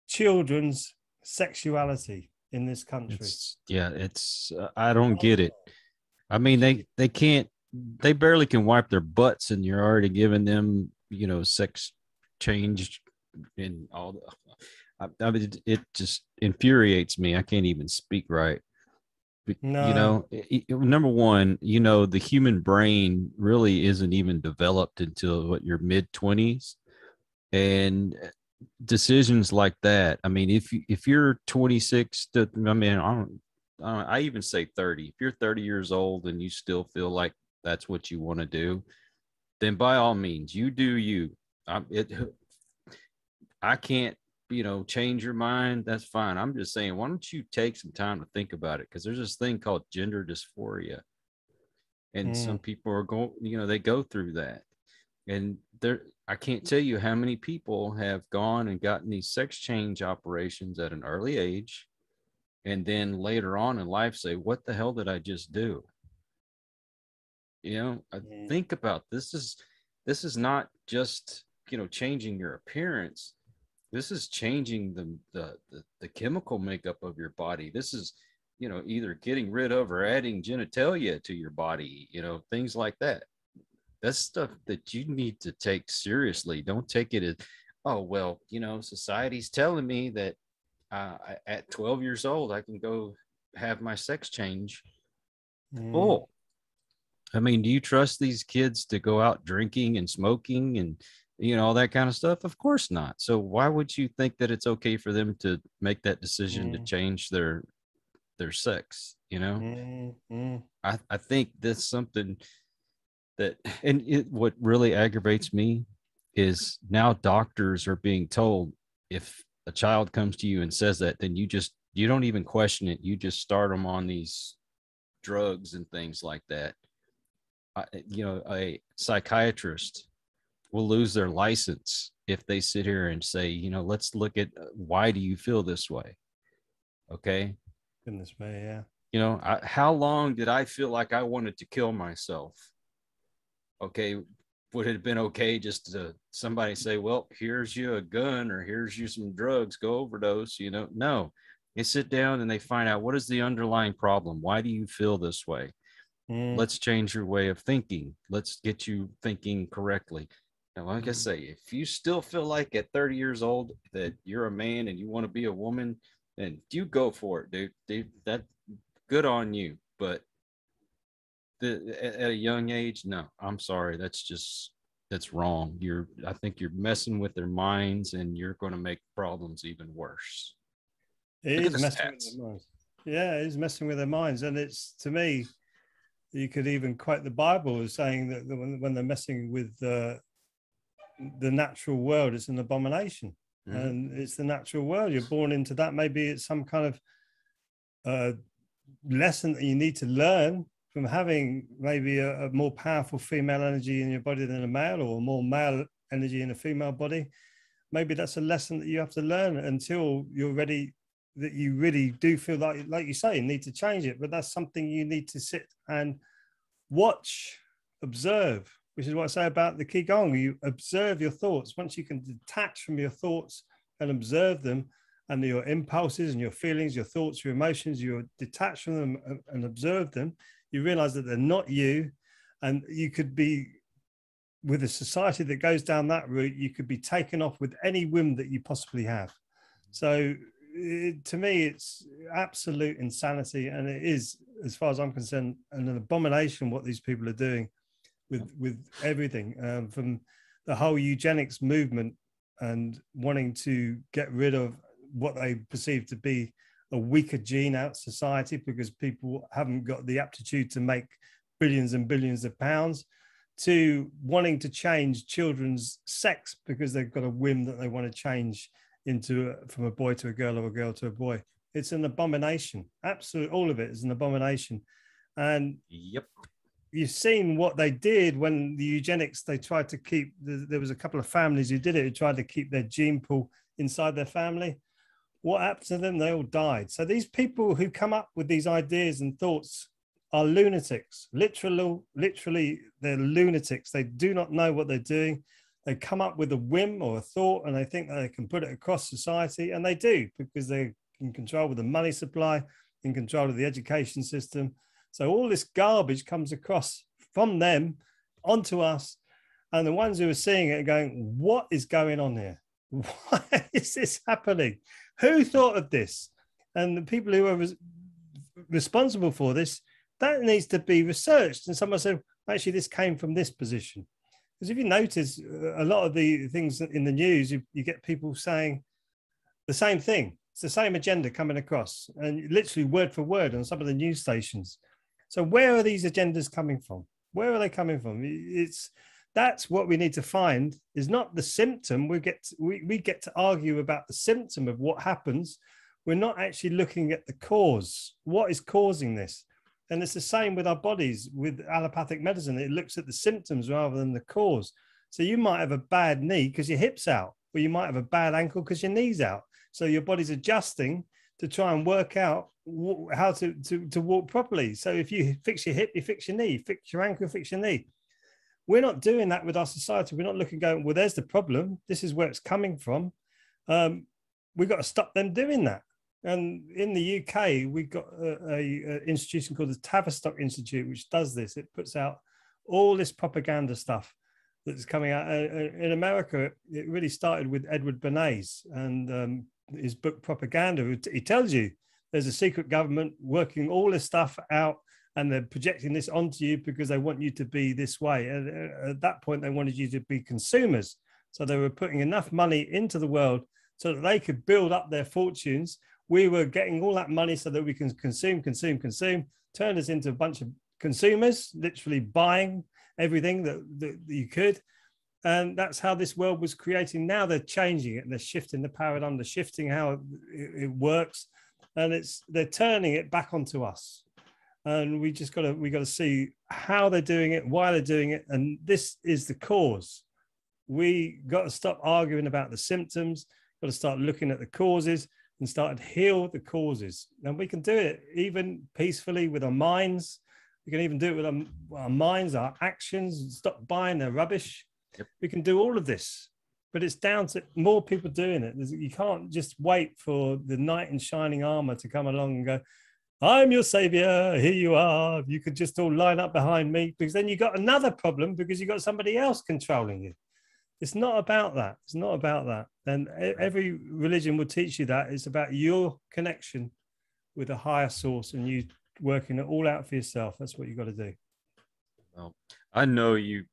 Speaker 4: children's sexuality in this country.
Speaker 3: I don't get it. I mean, they can't, they barely can wipe their butts, and you're already giving them, sex change and all. I mean, it just infuriates me. I can't even speak right. No. Number one, the human brain really isn't even developed until your mid-20s, and decisions like that. I mean, if you're 26, I even say 30. If you're 30 years old and you still feel like that's what you want to do, then by all means, you do you. I can't, change your mind. That's fine. I'm just saying, why don't you take some time to think about it? Because there's this thing called gender dysphoria. And some people are going, they go through that. And I can't tell you how many people have gone and gotten these sex change operations at an early age, and then later on in life say, what the hell did I just do? Think about this is not just, changing your appearance. This is changing the chemical makeup of your body. This is, either getting rid of or adding genitalia to your body, things like that. That's stuff that you need to take seriously. Don't take it as, oh, well, society's telling me that at 12 years old, I can go have my sex change. Oh, I mean, do you trust these kids to go out drinking and smoking and, all that kind of stuff? Of course not. So why would you think that it's okay for them to make that decision to change their sex? I think that's something What really aggravates me is now doctors are being told, if a child comes to you and says that, then you don't even question it. You just start them on these drugs and things like that. A psychiatrist will lose their license if they sit here and say, let's look at why do you feel this way? Okay.
Speaker 4: Goodness me, yeah.
Speaker 3: How long did I feel like I wanted to kill myself? Okay. Would it have been okay just to somebody say, well, here's you a gun or here's you some drugs, go overdose? No, they sit down and they find out, what is the underlying problem? Why do you feel this way? Let's change your way of thinking. Let's get you thinking correctly. And like I say, if you still feel like at 30 years old that you're a man and you want to be a woman, then you go for it, dude. That good on you. But at a young age, no, I'm sorry. That's wrong. I think you're messing with their minds and you're going to make problems even worse.
Speaker 4: It is messing with their minds. Yeah, it is messing with their minds. And it's, to me, you could even quote the Bible as saying that when they're messing with the natural world, it's an abomination. And it's the natural world. You're born into that. Maybe it's some kind of lesson that you need to learn from having maybe a more powerful female energy in your body than a male, or more male energy in a female body. Maybe that's a lesson that you have to learn until you're ready, that you really do feel like you say, you need to change it. But that's something you need to sit and watch, observe, which is what I say about the Ki Gong. You observe your thoughts. Once you can detach from your thoughts and observe them, and your impulses and your feelings, your thoughts, your emotions, you're detached from them and observe them, you realize that they're not you. And you could be, with a society that goes down that route, you could be taken off with any whim that you possibly have. So to me, it's absolute insanity. And it is, as far as I'm concerned, an abomination what these people are doing with everything, from the whole eugenics movement and wanting to get rid of what they perceive to be a weaker gene out society because people haven't got the aptitude to make billions and billions of pounds, to wanting to change children's sex because they've got a whim that they want to change from a boy to a girl or a girl to a boy. It's an abomination. Absolutely, all of it is an abomination. And
Speaker 3: yep,
Speaker 4: you've seen what they did when the eugenics, they tried to keep, there was a couple of families who did it, who tried to keep their gene pool inside their family. What happened to them? They all died. So these people who come up with these ideas and thoughts are lunatics. Literally, they're lunatics. They do not know what they're doing. They come up with a whim or a thought and they think that they can put it across society, and they do, because they're in control with the money supply, in control of the education system. So all this garbage comes across from them onto us, and the ones who are seeing it are going, what is going on here? Why is this happening? Who thought of this? And the people who are responsible for this, that needs to be researched. And someone said, actually, this came from this position. Because if you notice, a lot of the things in the news, you get people saying the same thing. It's the same agenda coming across, and literally word for word on some of the news stations. So where are these agendas coming from? Where are they coming from? That's what we need to find, is not the symptom. We get to argue about the symptom of what happens. We're not actually looking at the cause. What is causing this? And it's the same with our bodies, with allopathic medicine. It looks at the symptoms rather than the cause. So you might have a bad knee because your hip's out, or you might have a bad ankle because your knee's out. So your body's adjusting to try and work out how to walk properly. So if you fix your hip, you fix your knee, fix your ankle, fix your knee. We're not doing that with our society. We're not looking, going, well, there's the problem. This is where it's coming from. We've got to stop them doing that. And in the UK, we've got a institution called the Tavistock Institute, which does this. It puts out all this propaganda stuff that's coming out. In America, it really started with Edward Bernays and his book Propaganda. He tells you there's a secret government working all this stuff out, and they're projecting this onto you because they want you to be this way. And at that point, they wanted you to be consumers. So they were putting enough money into the world so that they could build up their fortunes. We were getting all that money so that we can consume, turn us into a bunch of consumers, literally buying everything that you could. And that's how this world was creating. Now they're changing it and they're shifting the paradigm, they're shifting how it works, and they're turning it back onto us. And we got to see how they're doing it, why they're doing it, and this is the cause. We got to stop arguing about the symptoms, got to start looking at the causes and start to heal the causes. And we can do it even peacefully with our minds. We can even do it with our minds, our actions, stop buying their rubbish.
Speaker 3: Yep.
Speaker 4: We can do all of this, but it's down to more people doing it. You can't just wait for the knight in shining armor to come along and go, I'm your savior, here you are. You could just all line up behind me, because then you got another problem because you got somebody else controlling you. It's not about that. It's not about that. And every religion will teach you that. It's about your connection with a higher source and you working it all out for yourself. That's what you got to do.
Speaker 3: Well, I know you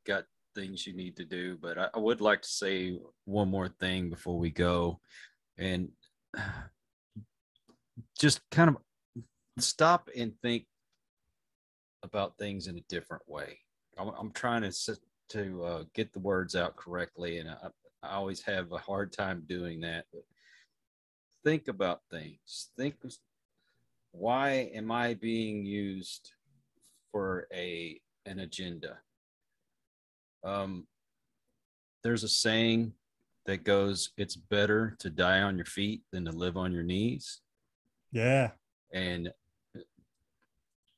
Speaker 3: got things you need to do, but I would like to say one more thing before we go, and just kind of stop and think about things in a different way. I'm trying to get the words out correctly, and I always have a hard time doing that. But think about things. Think, why am I being used for an agenda? There's a saying that goes, it's better to die on your feet than to live on your knees.
Speaker 4: Yeah.
Speaker 3: And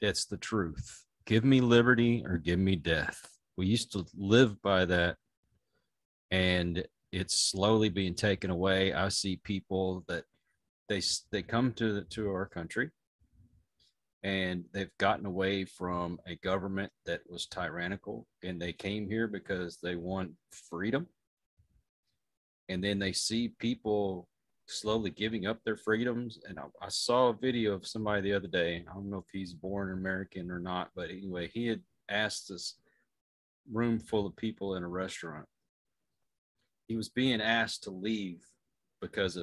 Speaker 3: it's the truth. Give me liberty or give me death. We used to live by that, and it's slowly being taken away. I see people that they come to our country, and they've gotten away from a government that was tyrannical, and they came here because they want freedom. And then they see people slowly giving up their freedoms. And I saw a video of somebody the other day. I don't know if he's born American or not, but anyway, he had asked this room full of people in a restaurant. He was being asked to leave because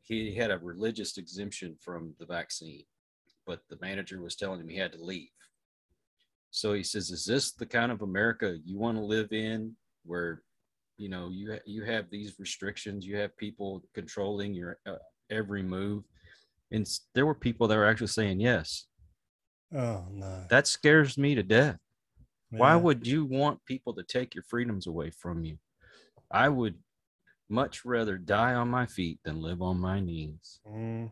Speaker 3: he had a religious exemption from the vaccine, but the manager was telling him he had to leave. So he says, is this the kind of America you want to live in, where you have these restrictions, you have people controlling your every move? And there were people that were actually saying yes.
Speaker 4: Oh no,
Speaker 3: that scares me to death.
Speaker 4: Yeah.
Speaker 3: Why would you want people to take your freedoms away from you? I would much rather die on my feet than live on my knees.
Speaker 4: No,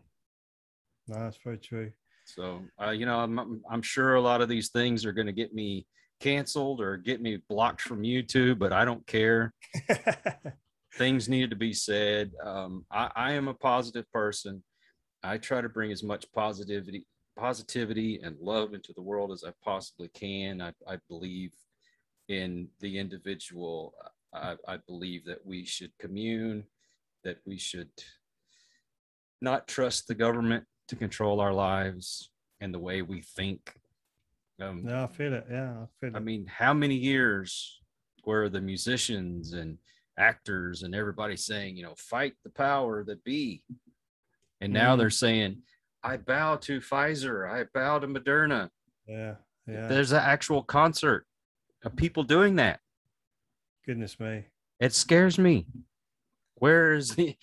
Speaker 4: that's very true.
Speaker 3: So I'm sure a lot of these things are going to get me canceled or get me blocked from YouTube, but I don't care. Things needed to be said. I am a positive person. I try to bring as much positivity and love into the world as I possibly can. I believe in the individual. I believe that we should commune, that we should not trust the government to control our lives and the way we think.
Speaker 4: No, I feel it. Yeah, I feel it.
Speaker 3: I mean, how many years were the musicians and actors and everybody saying, fight the power that be? And now they're saying, I bow to Pfizer, I bow to Moderna.
Speaker 4: Yeah.
Speaker 3: There's an actual concert of people doing that.
Speaker 4: Goodness me.
Speaker 3: It scares me. Where is the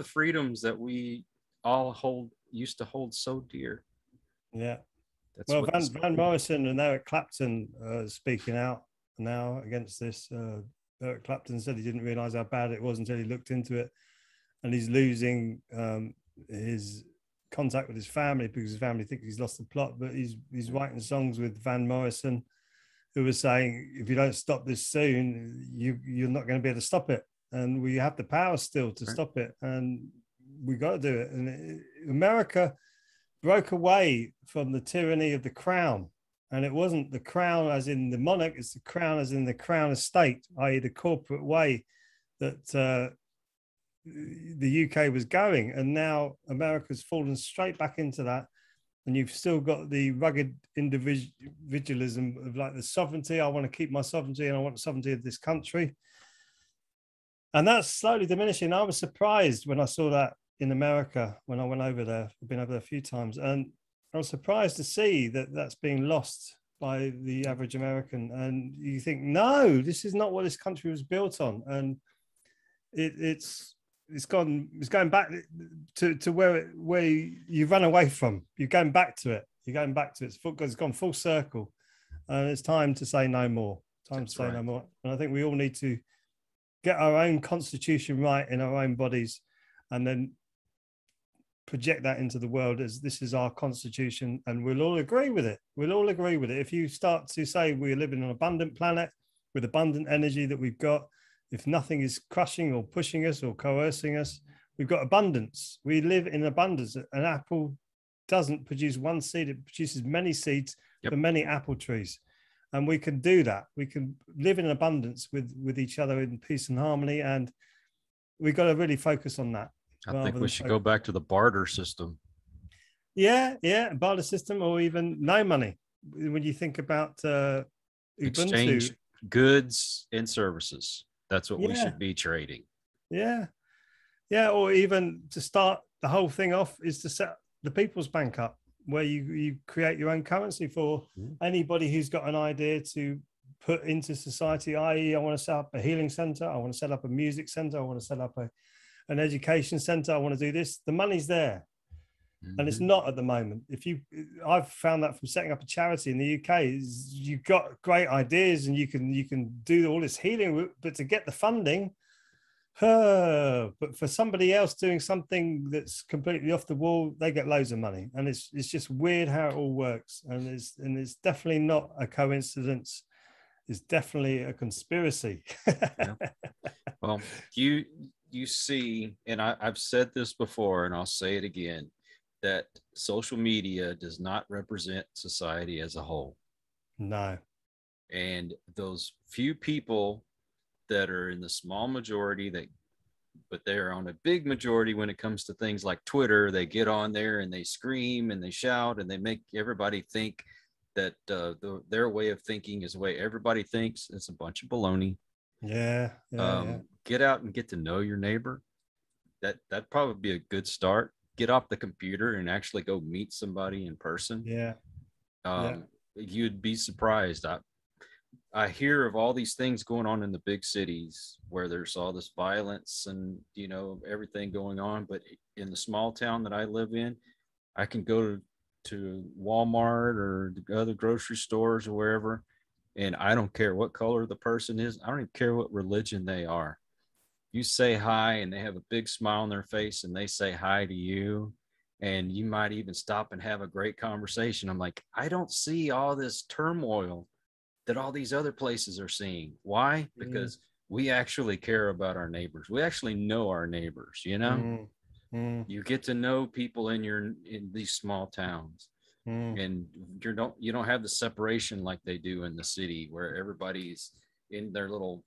Speaker 3: freedoms that we all used to hold so dear?
Speaker 4: Yeah.
Speaker 3: That's
Speaker 4: Van Morrison and Eric Clapton speaking out now against this. Eric Clapton said he didn't realize how bad it was until he looked into it, and he's losing his contact with his family because his family think he's lost the plot. But he's writing songs with Van Morrison, who was saying, if you don't stop this soon, you're not going to be able to stop it, and we have the power still to stop it, and we got to do it. And America broke away from the tyranny of the crown, and it wasn't the crown as in the monarch, it's the crown as in the crown estate, i.e. the corporate way that the UK was going. And now America's fallen straight back into that, and you've still got the rugged individualism of like the sovereignty. I want to keep my sovereignty, and I want the sovereignty of this country, and that's slowly diminishing. I was surprised when I saw that in America when I went over there. I've been over there a few times, and I was surprised to see that that's being lost by the average American. And you think, no, this is not what this country was built on. And it's going back to where you run away from. You're going back to it. It's gone full circle. And it's time to say no more. No more. And I think we all need to get our own constitution right in our own bodies, and then project that into the world as this is our constitution, and we'll all agree with it. If you start to say we live in an abundant planet with abundant energy that we've got, if nothing is crushing or pushing us or coercing us, we've got abundance. We live in abundance. An apple doesn't produce one seed, it produces many seeds for many apple trees. And we can do that. We can live in abundance with each other in peace and harmony. And we've got to really focus on that.
Speaker 3: I think we should go back to the barter system.
Speaker 4: Yeah, barter system, or even no money. When you think about
Speaker 3: exchange goods and services, that's what we should be trading.
Speaker 4: Yeah, or even to start the whole thing off is to set the People's Bank up, where you create your own currency for anybody who's got an idea to put into society, i.e. I want to set up a healing center, I want to set up a music center, I want to set up an education center, I want to do this. The money's there. And it's not at the moment. I've found that from setting up a charity in the UK, you've got great ideas and you can do all this healing, but to get the funding, but for somebody else doing something that's completely off the wall, they get loads of money. And it's just weird how it all works. And it's definitely not a coincidence. It's definitely a conspiracy.
Speaker 3: Yeah. Well, you see, and I've said this before, and I'll say it again, that social media does not represent society as a whole.
Speaker 4: No.
Speaker 3: And those few people that are in the small majority, but they're on a big majority when it comes to things like Twitter. They get on there and they scream and they shout and they make everybody think that their way of thinking is the way everybody thinks. It's a bunch of baloney.
Speaker 4: Yeah.
Speaker 3: Get out and get to know your neighbor. That'd probably be a good start. Get off the computer and actually go meet somebody in person. You'd be surprised. I hear of all these things going on in the big cities where there's all this violence and, everything going on. But in the small town that I live in, I can go to Walmart or the other grocery stores or wherever, and I don't care what color the person is. I don't even care what religion they are. You say hi and they have a big smile on their face and they say hi to you, and you might even stop and have a great conversation. I'm like, I don't see all this turmoil that all these other places are seeing. Why? Because we actually care about our neighbors. We actually know our neighbors, You get to know people in these small towns, and you don't have the separation like they do in the city, where everybody's in their little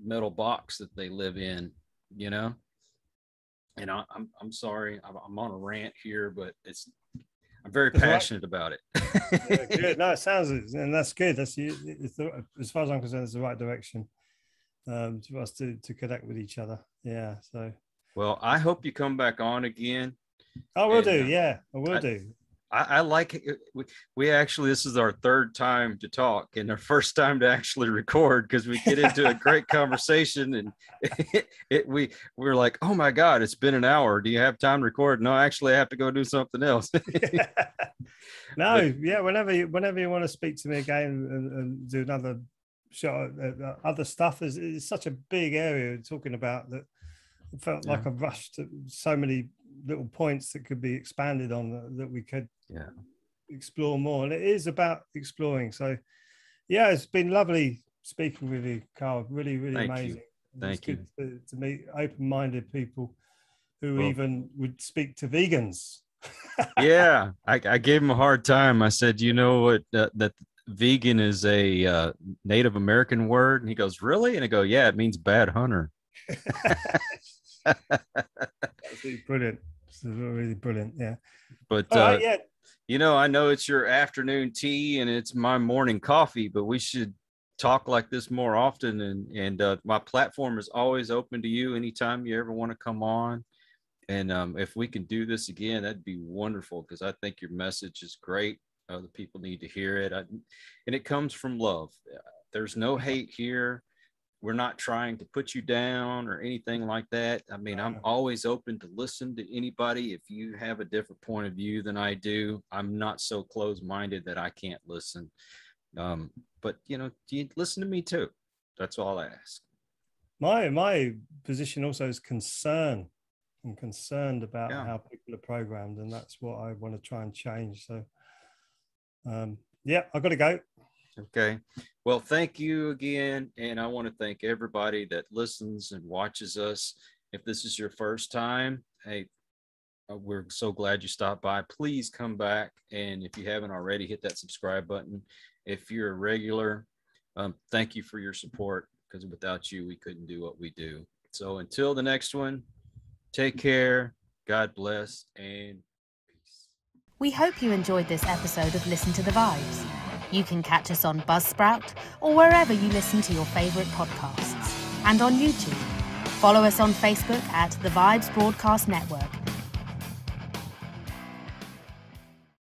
Speaker 3: metal box that they live in, And I'm sorry, I'm on a rant here, but I'm very passionate about it.
Speaker 4: Yeah, good. No, it sounds, and that's good. As far as I'm concerned, it's the right direction for us to connect with each other. Yeah. So.
Speaker 3: Well, I hope you come back on again.
Speaker 4: I will do. Yeah, I will do.
Speaker 3: I like it. We actually, this is our third time to talk and our first time to actually record, because we get into a great conversation and we're like, oh my God, it's been an hour. Do you have time to record? No, actually I have to go do something else.
Speaker 4: Whenever you want to speak to me again and do another shot at other stuff, is such a big area talking about that. It felt like a rush to so many little points that could be expanded on, that we could explore more. And it is about exploring. So, it's been lovely speaking with you, Carl. Really, really
Speaker 3: Thank
Speaker 4: amazing.
Speaker 3: You. Thank you.
Speaker 4: Good to meet open-minded people who even would speak to vegans.
Speaker 3: I gave him a hard time. I said, what, that vegan is a Native American word? And he goes, really? And I go, yeah, it means bad hunter.
Speaker 4: That's really brilliant. It's really brilliant. Yeah.
Speaker 3: But I know it's your afternoon tea and it's my morning coffee, but we should talk like this more often. And my platform is always open to you anytime you ever want to come on. And if we can do this again, that'd be wonderful, because I think your message is great. Other people need to hear it. And it comes from love. There's no hate here. We're not trying to put you down or anything like that. I mean, I'm always open to listen to anybody. If you have a different point of view than I do, I'm not so closed-minded that I can't listen. But, you listen to me too. That's all I ask.
Speaker 4: My position also is concern. I'm concerned about how people are programmed, and that's what I want to try and change. So, I've got to go.
Speaker 3: Okay. Well, thank you again. And I want to thank everybody that listens and watches us. If this is your first time, hey, we're so glad you stopped by. Please come back. And if you haven't already, hit that subscribe button. If you're a regular, thank you for your support, because without you, we couldn't do what we do. So until the next one, take care. God bless, and peace.
Speaker 2: We hope you enjoyed this episode of Listen to the Vibes. You can catch us on Buzzsprout or wherever you listen to your favourite podcasts, and on YouTube. Follow us on Facebook at The Vibes Broadcast Network